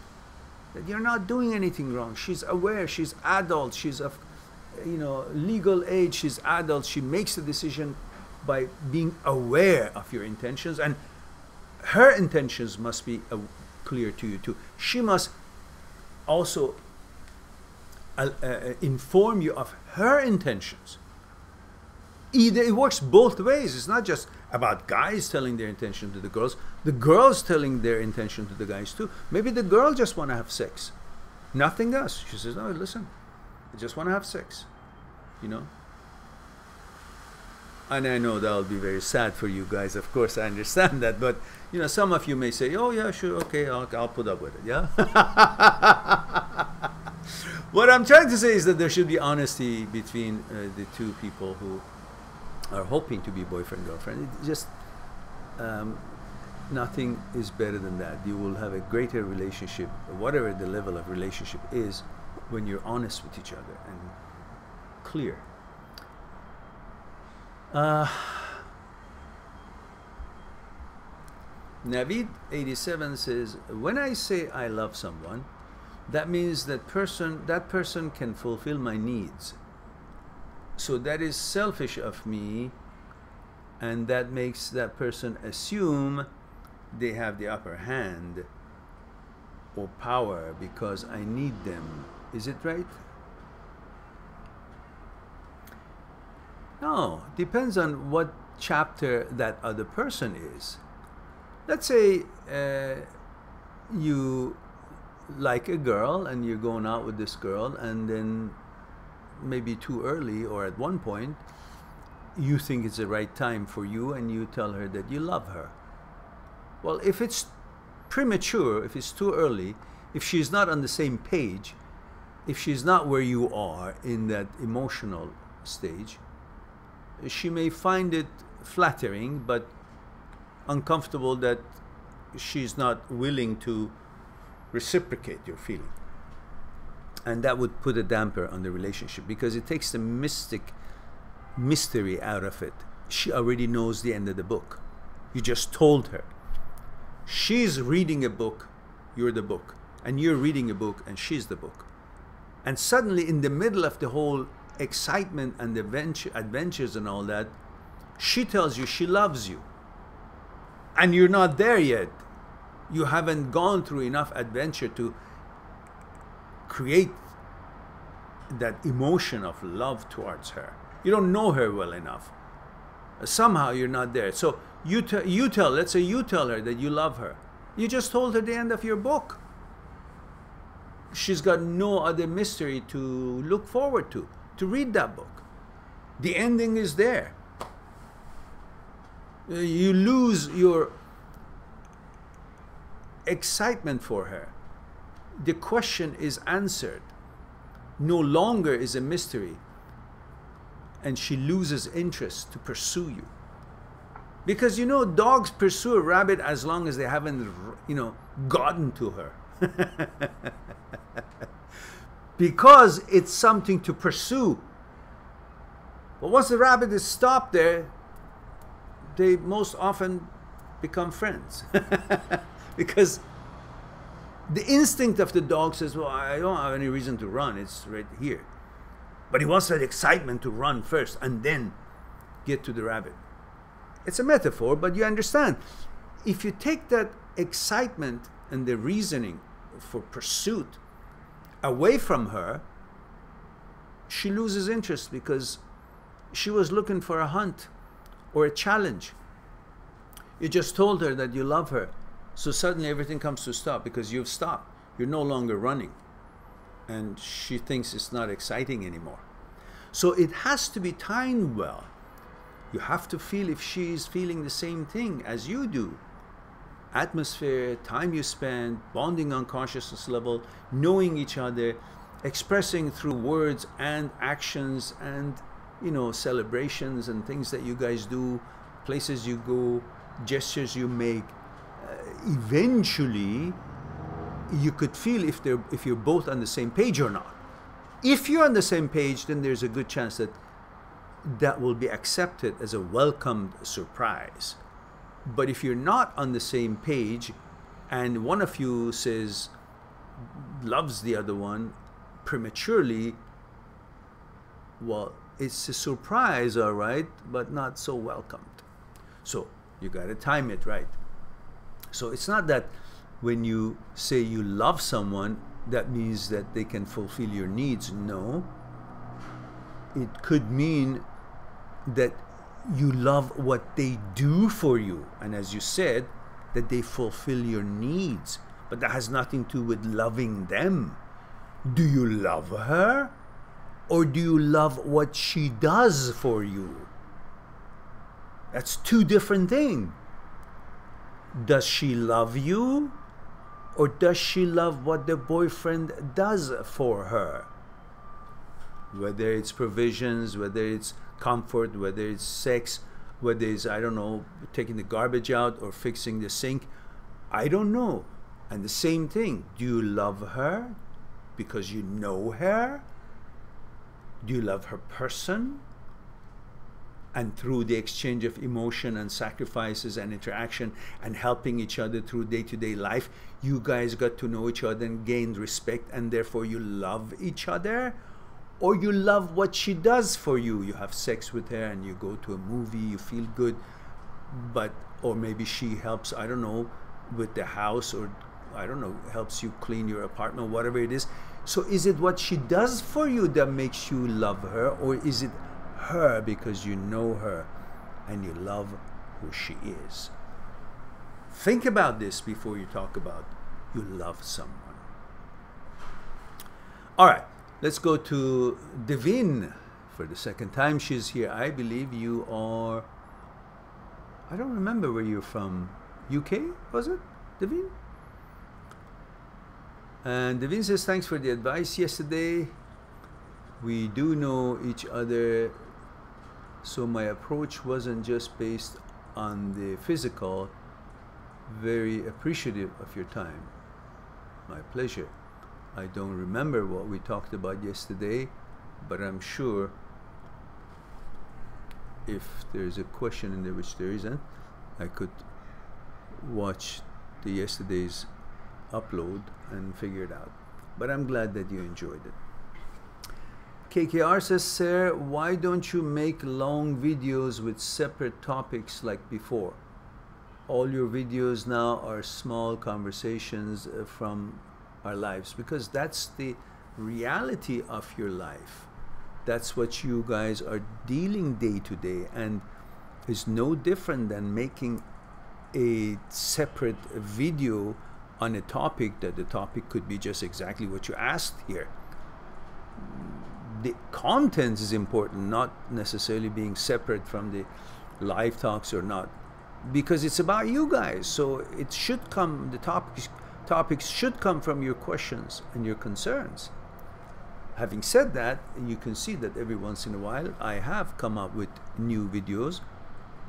that you're not doing anything wrong. She's aware, she's adult, she's of legal age, she's adult, she makes the decision by being aware of your intentions, and her intentions must be clear to you too. She must also inform you of her intentions. Either it works both ways. It's not just about guys telling their intention to the girls telling their intention to the guys too. Maybe the girl just want to have sex, nothing else. She says, no, listen, I just want to have sex, and I know that'll be very sad for you guys, of course, I understand that, but some of you may say, oh yeah, sure, okay, I'll put up with it. Yeah. What I'm trying to say is that there should be honesty between the two people who are hoping to be boyfriend, girlfriend. It just nothing is better than that. You will have a greater relationship, whatever the level of relationship is, when you're honest with each other and clear. Navid 87 says, when I say I love someone, that means that person can fulfill my needs. So that is selfish of me, and that makes that person assume they have the upper hand or power because I need them. Is it right? No, depends on what chapter that other person is. Let's say you like a girl and you're going out with this girl, and then maybe too early or at one point you think it's the right time for you and you tell her that you love her. Well, if it's premature, if it's too early, if she's not on the same page, if she's not where you are in that emotional stage, she may find it flattering but uncomfortable that she's not willing to reciprocate your feeling. And that would put a damper on the relationship because it takes the mystery out of it. She already knows the end of the book. You just told her. She's reading a book, you're the book. And you're reading a book and she's the book. And suddenly in the middle of the whole excitement and adventures and all that, she tells you she loves you. And you're not there yet. You haven't gone through enough adventure to create that emotion of love towards her. You don't know her well enough. Somehow you're not there. So let's say you tell her that you love her. You just told her the end of your book. She's got no other mystery to look forward to read that book. The ending is there. You lose your excitement for her. The question is answered. No longer is a mystery. And she loses interest to pursue you. Because, you know, dogs pursue a rabbit as long as they haven't, gotten to her. Because it's something to pursue. But once the rabbit is stopped there, they most often become friends. Because the instinct of the dog says, well, I don't have any reason to run. It's right here. But he wants that excitement to run first and then get to the rabbit. It's a metaphor, but you understand. If you take that excitement and the reasoning for pursuit away from her, she loses interest because she was looking for a hunt or a challenge. You just told her that you love her. So suddenly everything comes to a stop because you've stopped. You're no longer running. And she thinks it's not exciting anymore. So it has to be timed well. You have to feel if she's feeling the same thing as you do. Atmosphere, time you spend, bonding on consciousness level, knowing each other, expressing through words and actions and, celebrations and things that you guys do, places you go, gestures you make. Eventually, you could feel if you're both on the same page or not. If you're on the same page, then there's a good chance that will be accepted as a welcomed surprise. But if you're not on the same page and one of you loves the other one prematurely, well, it's a surprise, all right, but not so welcomed. So you got to time it right. So it's not that when you say you love someone, that means that they can fulfill your needs. No. It could mean that you love what they do for you. And as you said, that they fulfill your needs. But that has nothing to do with loving them. Do you love her? Or do you love what she does for you? That's two different things. Does she love you? Or does she love what the boyfriend does for her? Whether it's provisions, whether it's comfort, whether it's sex, whether it's, taking the garbage out or fixing the sink. I don't know. And the same thing. Do you love her because you know her? Do you love her person? And through the exchange of emotion and sacrifices and interaction and helping each other through day-to-day life, you guys got to know each other and gained respect, and therefore you love each other? Or you love what she does for you? You have sex with her and you go to a movie, you feel good, or maybe she helps, with the house, or helps you clean your apartment, whatever it is. So is it what she does for you that makes you love her, or is it her because you know her and you love who she is? Think about this before you talk about you love someone. All right, let's go to Devin for the second time. She's here. I believe you are, I don't remember where you're from. UK, was it, Devin? And Devin says, thanks for the advice yesterday. We do know each other, so my approach wasn't just based on the physical. Very appreciative of your time. My pleasure. I don't remember what we talked about yesterday, but I'm sure if there's a question in there, which there isn't, I could watch the yesterday's upload and figure it out. But I'm glad that you enjoyed it. KKR says, sir, why don't you make long videos with separate topics like before? All your videos now are small conversations from our lives, because that's the reality of your life. That's what you guys are dealing day to day, and is no different than making a separate video on a topic that the topic could be just exactly what you asked here. The content is important, not necessarily being separate from the live talks or not, because it's about you guys. So it should come, the topics should come from your questions and your concerns. Having said that, you can see that every once in a while I have come up with new videos,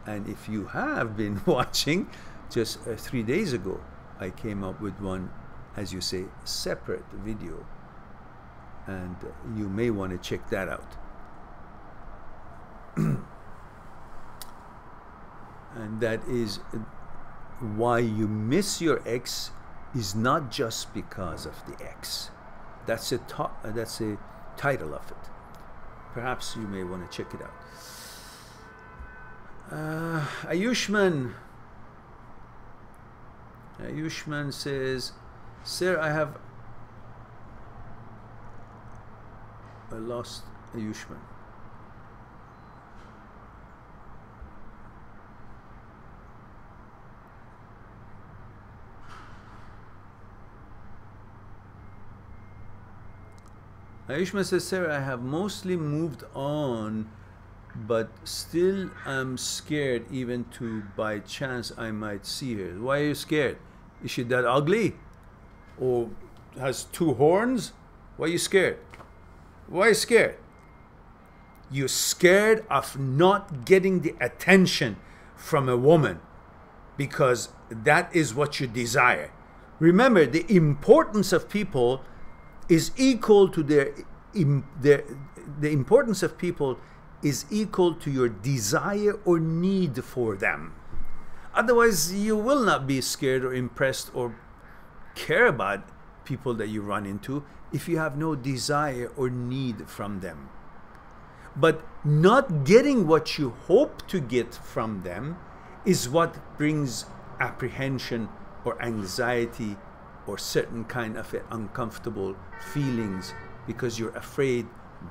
and if you have been watching, just 3 days ago I came up with one, as you say, separate video, and you may want to check that out. And that is why you miss your ex is not just because of the ex. That's a title of it. Perhaps you may want to check it out. Ayushman says, sir, I lost Ayushman. Ayushman says, sir, I have mostly moved on, but still I'm scared even to by chance I might see her. Why are you scared? Is she that ugly? Or has 2 horns? Why are you scared? Why are you scared? You're scared of not getting the attention from a woman because that is what you desire. Remember, the importance of people is equal to the importance of people is equal to your desire or need for them. Otherwise, you will not be scared or impressed or care about people that you run into if you have no desire or need from them. But not getting what you hope to get from them is what brings apprehension or anxiety or certain kind of uncomfortable feelings, because you're afraid,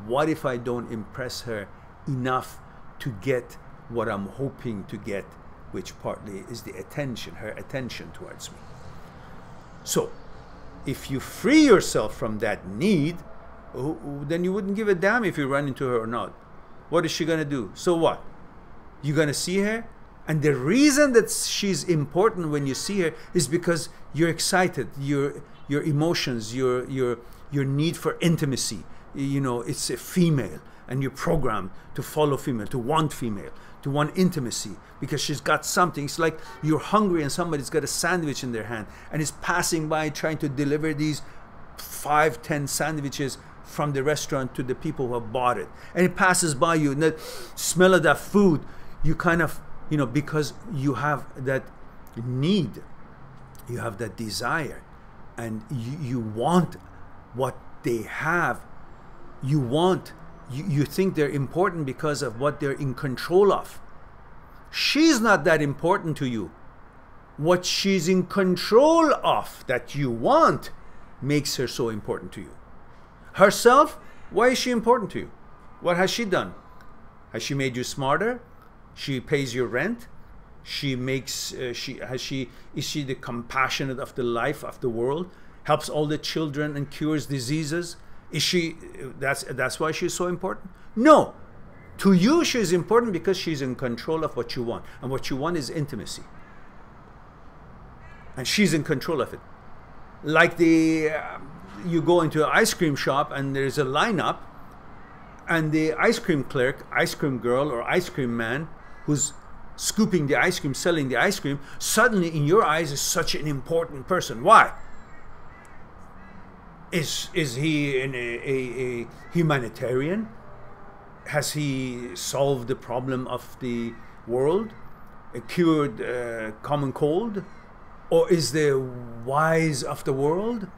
what if I don't impress her enough to get what I'm hoping to get, which partly is the attention, her attention towards me. So if you free yourself from that need, then you wouldn't give a damn if you run into her or not. What is she gonna do? So what? You're gonna see her, and the reason that she's important when you see her is because you're excited, your emotions, your need for intimacy. You know, it's a female, and you're programmed to follow female, to want intimacy, because she's got something. It's like you're hungry and somebody's got a sandwich in their hand and is passing by trying to deliver these 5-10 sandwiches from the restaurant to the people who have bought it, and it passes by you, and the smell of that food, you kind of, you know, because you have that need, you have that desire, and you want what they have. You think they're important because of what they're in control of. She's not that important to you. What she's in control of that you want makes her so important to you. Herself, why is she important to you? What has she done? Has she made you smarter? She pays your rent? She makes, is she the compassionate of the life of the world? Helps all the children and cures diseases? Is she, that's why she's so important? No. To you, she's important because she's in control of what you want. And what you want is intimacy. And she's in control of it. Like you go into an ice cream shop and there's a lineup, and the ice cream clerk, ice cream girl, or ice cream man who's scooping the ice cream, selling the ice cream, suddenly in your eyes is such an important person. Why? Is he a humanitarian? Has he solved the problem of the world? Cured common cold? Or is the wise of the world?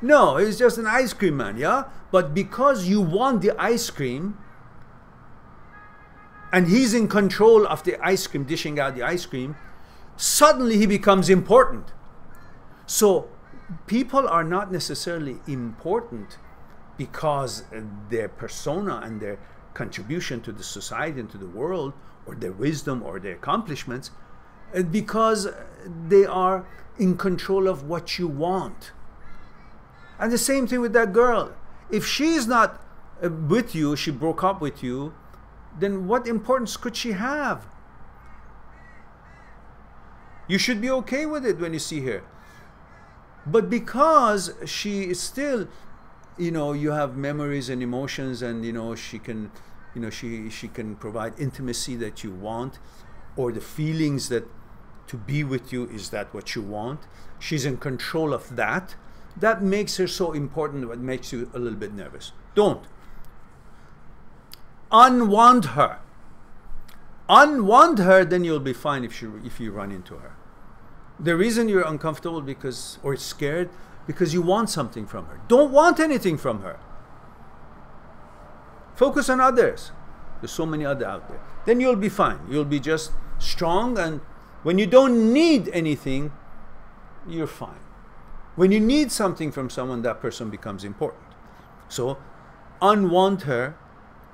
No, he's just an ice cream man, yeah? But because you want the ice cream, and he's in control of the ice cream, dishing out the ice cream, suddenly he becomes important. So people are not necessarily important because their persona and their contribution to the society and to the world, or their wisdom or their accomplishments, because they are in control of what you want. And the same thing with that girl. If she's not with you, she broke up with you, then what importance could she have? You should be okay with it when you see her. But because she is still, you have memories and emotions, and she can, she can provide intimacy that you want, or the feelings that to be with you, is that what you want? She's in control of that. That makes her so important. What makes you a little bit nervous. Don't unwant her. Unwant her, then you'll be fine if you run into her. The reason you're uncomfortable or scared because you want something from her. Don't want anything from her. Focus on others. There's so many others out there. Then you'll be fine. You'll be just strong, and when you don't need anything, you're fine. When you need something from someone, that person becomes important. So unwant her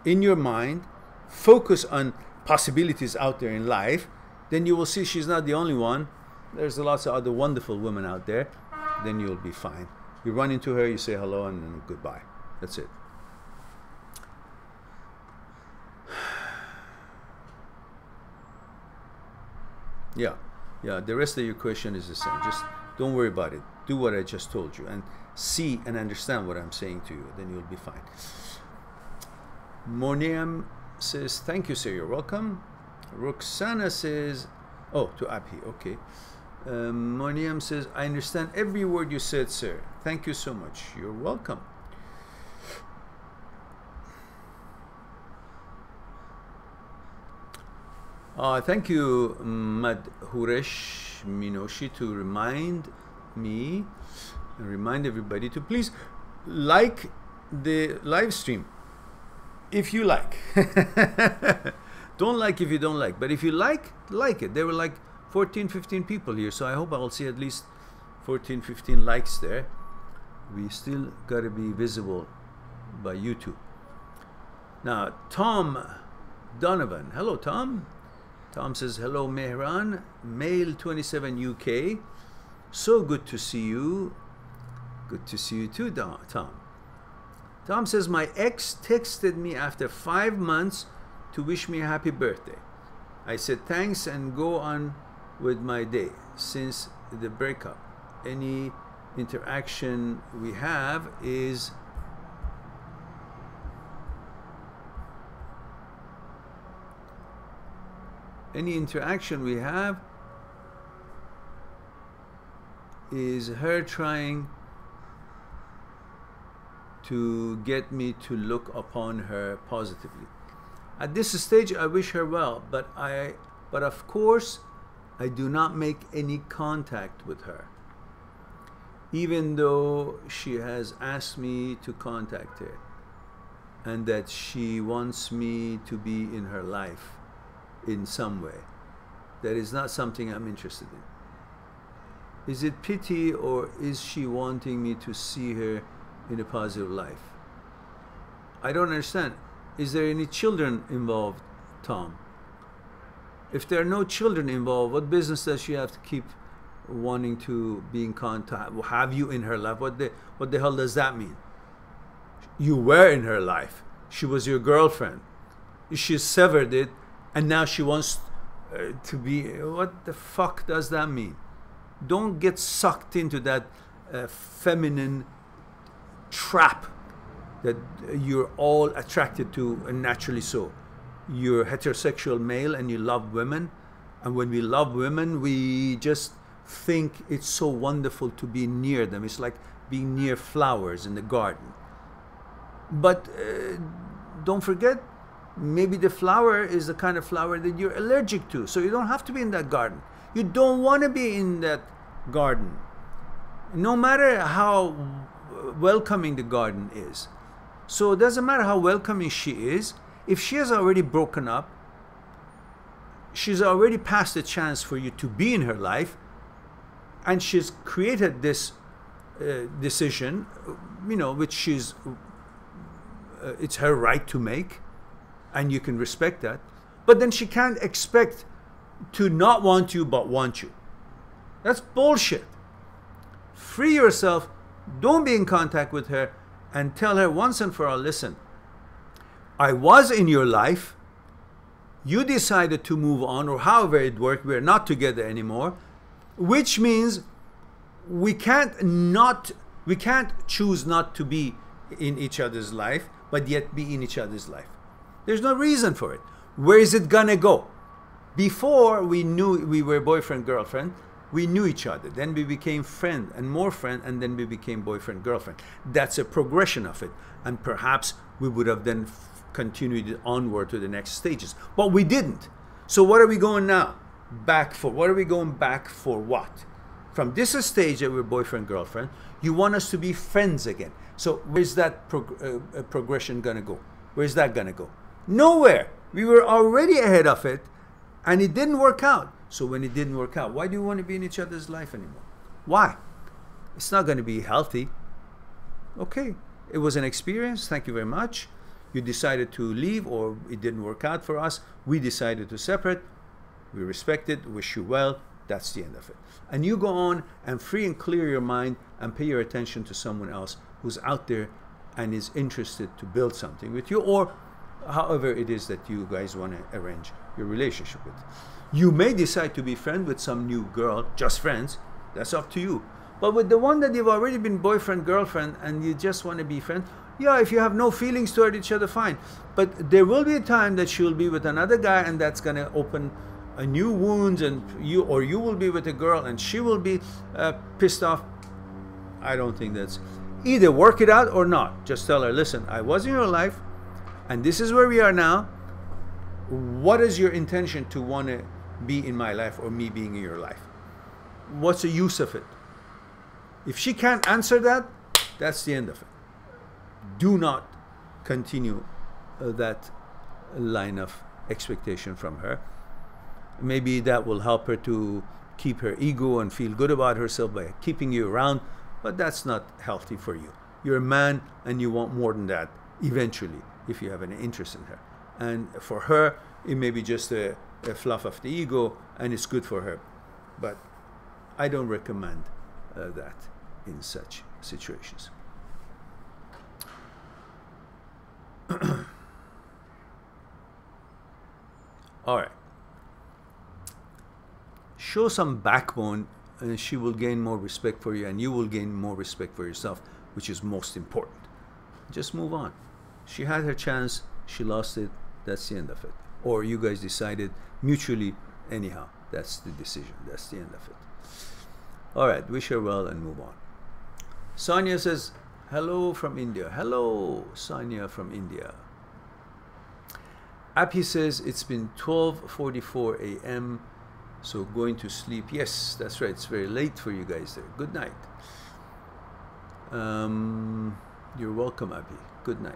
in your mind, focus on possibilities out there in life, then you will see she's not the only one. There's lots of other wonderful women out there. Then you'll be fine. You run into her, you say hello, and then goodbye. That's it. Yeah, the rest of your question is the same. Just don't worry about it. Do what I just told you and see and understand what I'm saying to you. Then you'll be fine. Moniam says, thank you, sir. You're welcome. Roxana says, oh, to Abhi. Okay. Moniam says, I understand every word you said, sir. Thank you so much. You're welcome. Thank you, Madhuresh Minoshi, to remind me and remind everybody to please like the live stream if you like. Don't like if you don't like, but if you like it. There were like 14-15 people here, so I hope I'll see at least 14-15 likes there. We still got to be visible by YouTube. Now, Tom Donovan. Hello, Tom. Tom says, hello, Mehran, male 27 UK. So good to see you. Good to see you too, Tom. Tom says, my ex texted me after 5 months to wish me a happy birthday. I said thanks and go on with my day. Since the breakup, any interaction we have is her trying to get me to look upon her positively. At this stage, I wish her well, but of course, I do not make any contact with her, even though she has asked me to contact her and that she wants me to be in her life in some way. That is not something I'm interested in. Is it pity, or is she wanting me to see her in a positive life? I don't understand. Is there any children involved, Tom? If there are no children involved, what business does she have to keep wanting to be in contact, have you in her life? What the hell does that mean? You were in her life. She was your girlfriend. She severed it, and now she wants to be. What the fuck does that mean? Don't get sucked into that feminine trap that you're all attracted to, and naturally so. You're heterosexual male and you love women, and when we love women, we just think it's so wonderful to be near them. It's like being near flowers in the garden. But don't forget, maybe the flower is the kind of flower that you're allergic to, so you don't have to be in that garden. You don't want to be in that garden, no matter how welcoming the garden is. So it doesn't matter how welcoming she is. If she has already broken up, she's already passed the chance for you to be in her life, and she's created this decision, you know, which she's it's her right to make, and you can respect that. But then she can't expect to not want you but want you. That's bullshit. Free yourself. Don't be in contact with her, and tell her once and for all, listen, I was in your life, you decided to move on, or however it worked, we're not together anymore, which means we can't choose not to be in each other's life, but yet be in each other's life. There's no reason for it. Where is it gonna go? Before we knew we were boyfriend, girlfriend, we knew each other. Then we became friend and more friend, and then we became boyfriend, girlfriend. That's a progression of it. And perhaps we would have then continued onward to the next stages. But we didn't. So what are we going now? Back for? What are we going back for what? From this stage that we're boyfriend, girlfriend, you want us to be friends again. So where's that progression going to go? Where's that going to go? Nowhere. We were already ahead of it, and it didn't work out. So when it didn't work out, why do you want to be in each other's life anymore? Why? It's not going to be healthy. Okay, it was an experience. Thank you very much. You decided to leave, or it didn't work out for us. We decided to separate. We respect it. Wish you well. That's the end of it. And you go on and free and clear your mind and pay your attention to someone else who's out there and is interested to build something with you, or however it is that you guys want to arrange your relationship with. You may decide to be friends with some new girl, just friends. That's up to you. But with the one that you've already been boyfriend, girlfriend, and you just want to be friends, yeah, if you have no feelings toward each other, fine. But there will be a time that she'll be with another guy, and that's going to open a new wounds, and you will be with a girl and she will be pissed off. I don't think that's... Either work it out or not. Just tell her, listen, I was in your life, and this is where we are now. What is your intention to want to be in my life, or me being in your life? What's the use of it? If she can't answer that, that's the end of it. Do not continue that line of expectation from her. Maybe that will help her to keep her ego and feel good about herself by keeping you around, but that's not healthy for you. You're a man, and you want more than that eventually, if you have any interest in her. And for her, it may be just a fluff of the ego, and it's good for her. But I don't recommend that in such situations. All right. Show some backbone, and she will gain more respect for you, and you will gain more respect for yourself, which is most important. Just move on. She had her chance, she lost it, that's the end of it. Or you guys decided mutually, anyhow, that's the decision, that's the end of it. All right, wish her well and move on. Sonia says, hello from India. Hello, Sonia from India. Appy says, it's been 12:44 a.m., so going to sleep. Yes, that's right, it's very late for you guys there. Good night. You're welcome, Appy. Good night.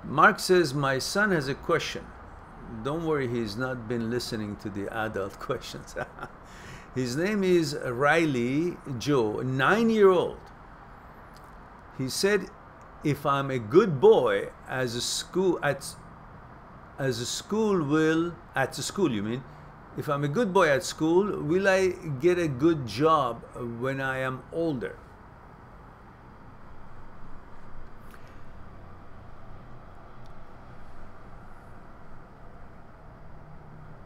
Mark says, my son has a question. Don't worry, he's not been listening to the adult questions. His name is Riley Joe, 9-year-old. He said, if I'm a good boy at the school, you mean? If I'm a good boy at school, will I get a good job when I am older?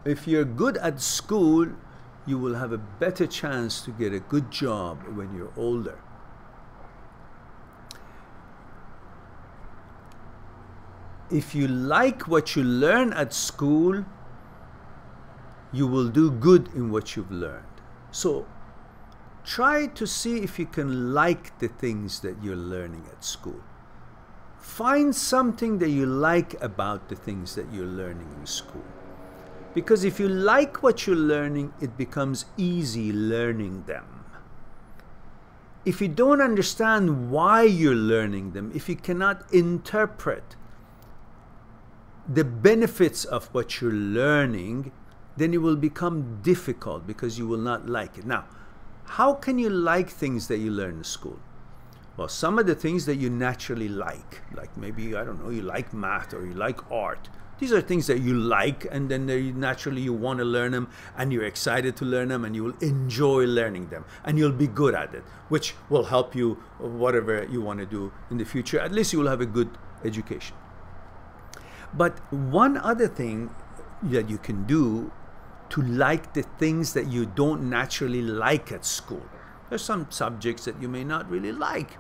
If you're good at school, you will have a better chance to get a good job when you're older. If you like what you learn at school, you will do good in what you've learned. So try to see if you can like the things that you're learning at school. Find something that you like about the things that you're learning in school. Because if you like what you're learning, it becomes easy learning them. If you don't understand why you're learning them, if you cannot interpret the benefits of what you're learning, then it will become difficult because you will not like it. Now, how can you like things that you learn in school? Well, some of the things that you naturally like maybe, I don't know, you like math or you like art. These are things that you like, and then naturally you want to learn them, and you're excited to learn them, and you will enjoy learning them, and you'll be good at it, which will help you whatever you want to do in the future. At least you will have a good education. But one other thing that you can do to like the things that you don't naturally like at school. There's some subjects that you may not really like,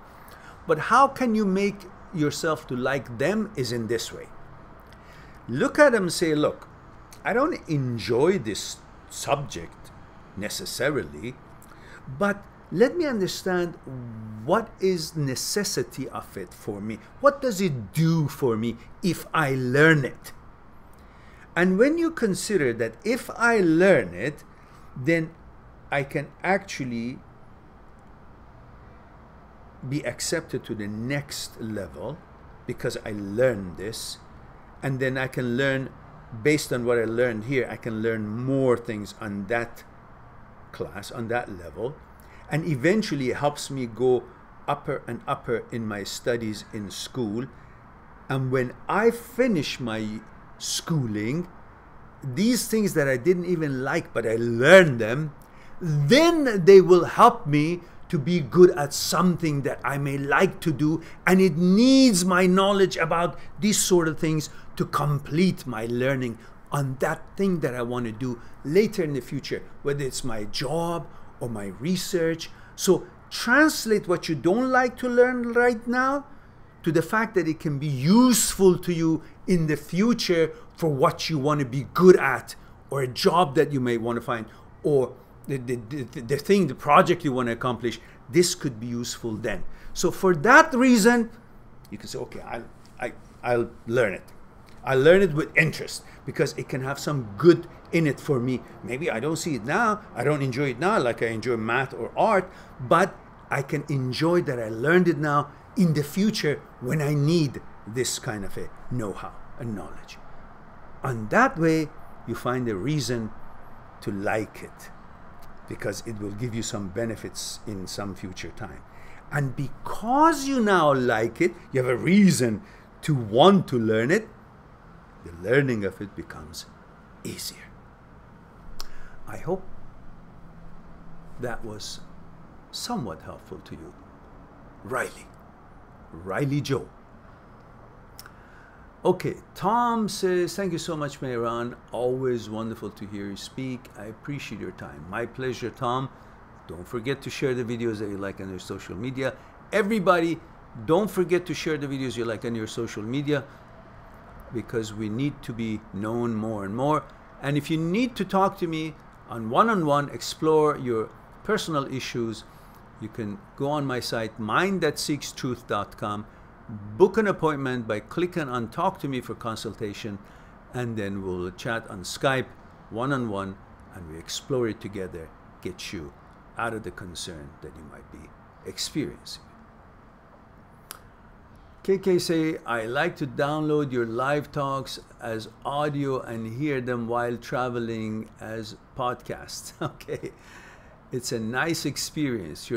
but how can you make yourself to like them is in this way. Look at them and say, look, I don't enjoy this subject necessarily, but let me understand what is necessity of it for me. What does it do for me if I learn it? And when you consider that if I learn it, then I can actually be accepted to the next level because I learned this, and then I can learn, based on what I learned here, I can learn more things on that class, on that level, and eventually it helps me go upper and upper in my studies in school. And when I finish my schooling, these things that I didn't even like, but I learned them, then they will help me to be good at something that I may like to do, and it needs my knowledge about these sort of things to complete my learning on that thing that I want to do later in the future, whether it's my job or my research. So translate what you don't like to learn right now to the fact that it can be useful to you in the future for what you want to be good at, or a job that you may want to find, or the project you want to accomplish. This could be useful then. So for that reason, you can say, okay, I'll learn it. I'll learn it with interest because it can have some good in it for me. Maybe I don't see it now, I don't enjoy it now like I enjoy math or art, but I can enjoy that I learned it now in the future when I need this kind of a know-how and knowledge. And that way, you find a reason to like it, because it will give you some benefits in some future time. And because you now like it, you have a reason to want to learn it, the learning of it becomes easier. I hope that was somewhat helpful to you. Riley Joe. Okay, Tom says, thank you so much, Mehran. Always wonderful to hear you speak. I appreciate your time. My pleasure, Tom. Don't forget to share the videos that you like on your social media. Everybody, don't forget to share the videos you like on your social media, because we need to be known more and more. And if you need to talk to me on one-on-one, explore your personal issues, you can go on my site, mindthatseekstruth.com, book an appointment by clicking on Talk to Me for consultation, and then we'll chat on Skype one-on-one, and we explore it together, get you out of the concern that you might be experiencing. KK say, I like to download your live talks as audio and hear them while traveling as podcasts. Okay, it's a nice experience.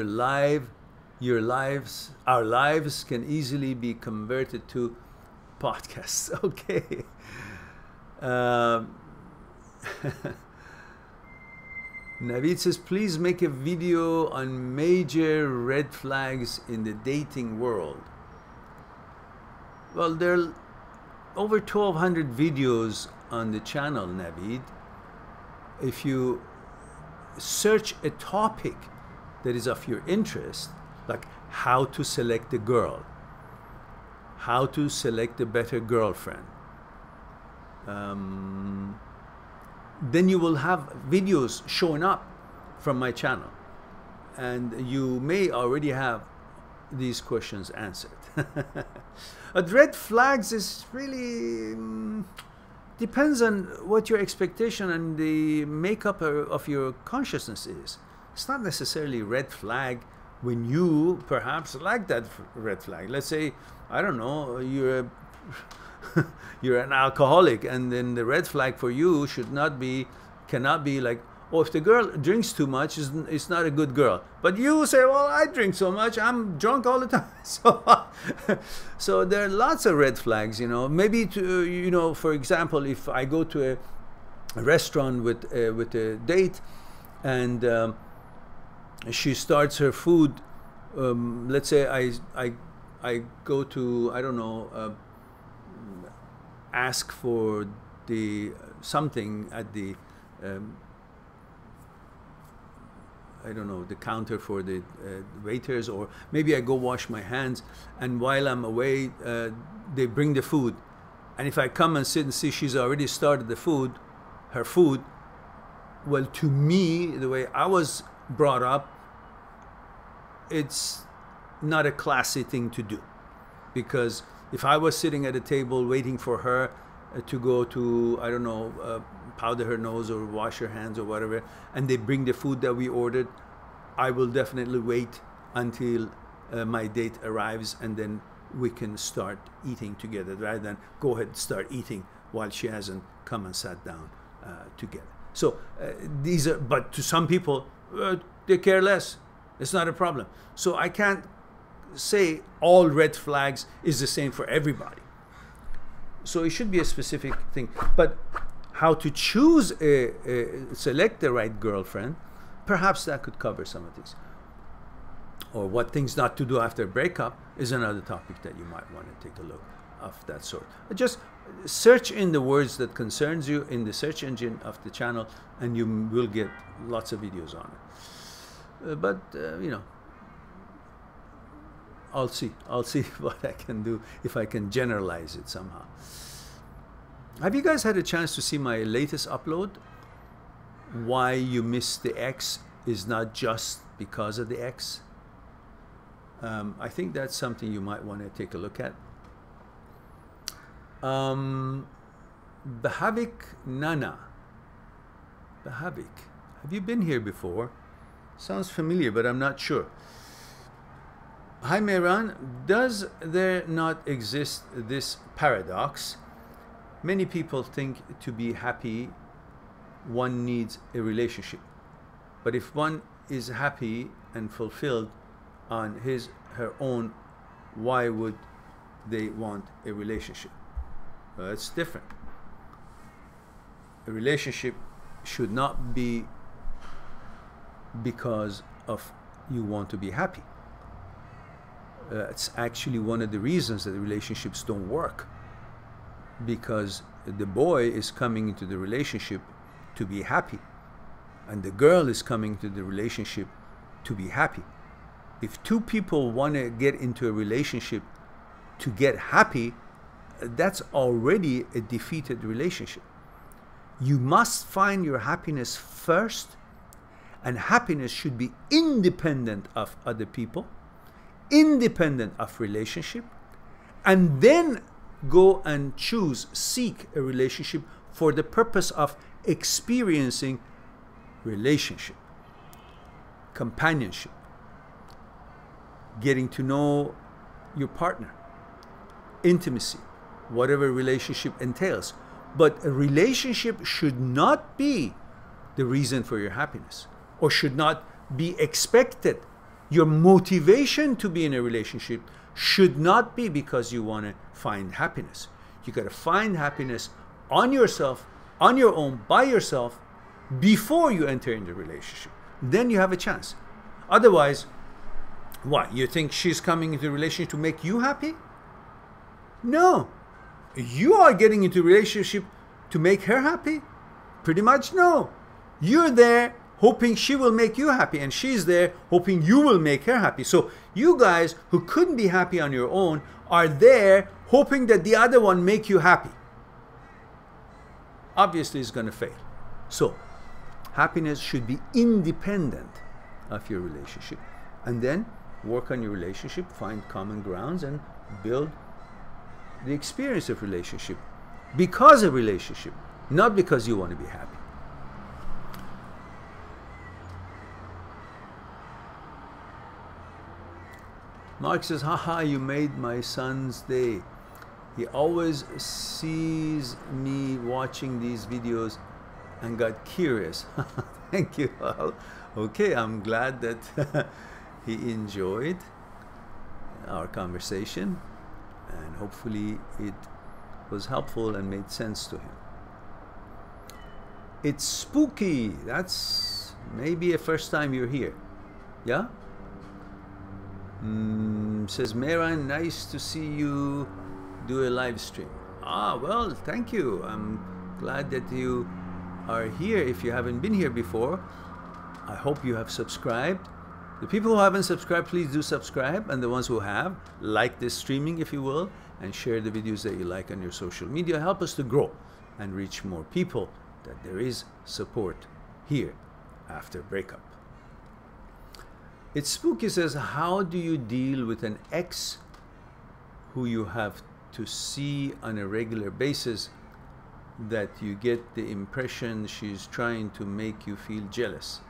Our lives can easily be converted to podcasts. Okay. Navid says, please make a video on major red flags in the dating world. Well, there are over 1,200 videos on the channel, Navid. if you search a topic that is of your interest, like how to select a girl, how to select a better girlfriend, then you will have videos showing up from my channel, and you may already have these questions answered. But red flags is really depends on what your expectation and the makeup of your consciousness is. It's not necessarily red flag when you perhaps like that red flag. Let's say, I don't know, you're you're an alcoholic, and then the red flag for you cannot be like, oh, if the girl drinks too much, it's not a good girl. But you say, well, I drink so much, I'm drunk all the time. So there are lots of red flags, you know. Maybe for example, if I go to a restaurant with a date, and she starts her food. Let's say I go to, I don't know, ask for something at the I don't know, the counter for the waiters, or maybe I go wash my hands, and while I'm away, they bring the food, and if I come and sit and see she's already started her food, well, to me, the way I was brought up, it's not a classy thing to do, because if I was sitting at a table waiting for her to go to, I don't know, powder her nose or wash her hands or whatever, and they bring the food that we ordered, I will definitely wait until my date arrives, and then we can start eating together, rather than go ahead and start eating while she hasn't come and sat down together. So these are, but to some people, they care less. It's not a problem. So I can't say all red flags is the same for everybody. So it should be a specific thing. But how to choose select the right girlfriend, perhaps that could cover some of these. Or what things not to do after a breakup is another topic that you might want to take a look of that sort. Just search in the words that concerns you in the search engine of the channel, and you will get lots of videos on it. But you know, I'll see what I can do, if I can generalize it somehow. Have you guys had a chance to see my latest upload? Why you miss the X is not just because of the X. I think that's something you might want to take a look at. Behavik Nana. Behavik. Have you been here before? Sounds familiar, but I'm not sure. Hi Mehran, does there not exist this paradox? Many people think to be happy one needs a relationship. But if one is happy and fulfilled on her own, why would they want a relationship? Well, it's different. A relationship should not be because of you want to be happy. It's actually one of the reasons that the relationships don't work, because the boy is coming into the relationship to be happy, and the girl is coming to the relationship to be happy. If two people want to get into a relationship to get happy, that's already a defeated relationship. You must find your happiness first, and happiness should be independent of other people, independent of relationship, and then go and seek a relationship for the purpose of experiencing relationship, companionship, getting to know your partner, intimacy, whatever relationship entails. But a relationship should not be the reason for your happiness, or should not be expected. Your motivation to be in a relationship should not be because you want to find happiness. You got to find happiness on yourself, on your own, by yourself, before you enter into a relationship. Then you have a chance. Otherwise, what? You think she's coming into a relationship to make you happy? No. You are getting into a relationship to make her happy? Pretty much no. You're there hoping she will make you happy, and she's there hoping you will make her happy. So you guys who couldn't be happy on your own are there hoping that the other one make you happy. Obviously, it's going to fail. So happiness should be independent of your relationship. And then work on your relationship, find common grounds, and build the experience of relationship because of relationship, not because you want to be happy. Mark says, haha, you made my son's day. He always sees me watching these videos and got curious. Thank you all. Okay, I'm glad that he enjoyed our conversation, and hopefully it was helpful and made sense to him. It's spooky. That's maybe a first time you're here. Yeah? Says Mehran, nice to see you do a live stream. Ah, well, thank you. I'm glad that you are here. If you haven't been here before, I hope you have subscribed. The people who haven't subscribed, please do subscribe. And the ones who have, like this streaming, if you will, and share the videos that you like on your social media. Help us to grow and reach more people, that there is support here after breakup. It's spooky says, how do you deal with an ex who you have to see on a regular basis that you get the impression she's trying to make you feel jealous?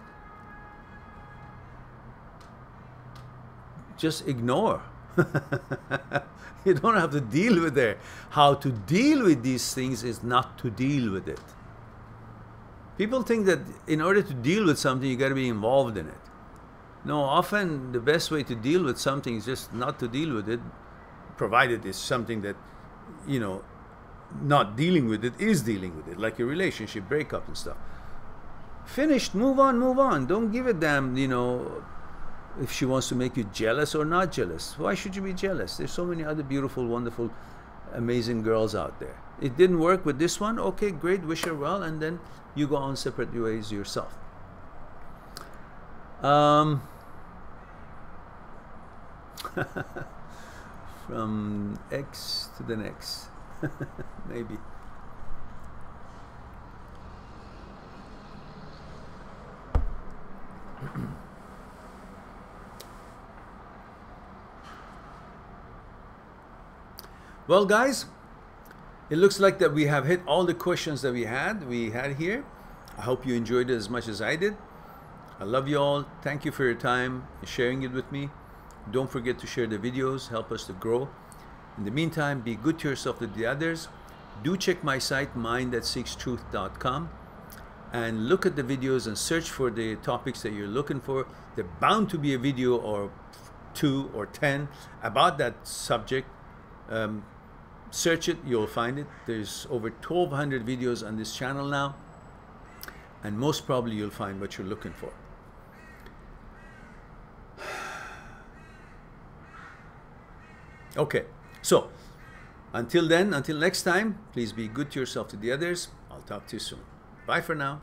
Just ignore. You don't have to deal with her. How to deal with these things is not to deal with it. People think that in order to deal with something, you got to be involved in it. No, often the best way to deal with something is just not to deal with it, provided it's something that, you know, not dealing with it is dealing with it, like a relationship breakup and stuff. Finished, move on, move on. Don't give a damn, you know, if she wants to make you jealous or not jealous. Why should you be jealous? There's so many other beautiful, wonderful, amazing girls out there. It didn't work with this one. Okay, great, wish her well, and then you go on separate ways yourself. From X to the next. Maybe. Well, guys, it looks like that we have hit all the questions that we had here. I hope you enjoyed it as much as I did. I love you all. Thank you for your time and sharing it with me. Don't forget to share the videos, help us to grow. In the meantime, be good to yourself and the others. Do check my site, mind@seekstruth.com, and look at the videos and search for the topics that you're looking for. There's bound to be a video or 2 or 10 about that subject. Search it, you'll find it. There's over 1,200 videos on this channel now, and most probably you'll find what you're looking for. Okay, so until then, until next time, please be good to yourself, to the others. I'll talk to you soon. Bye for now.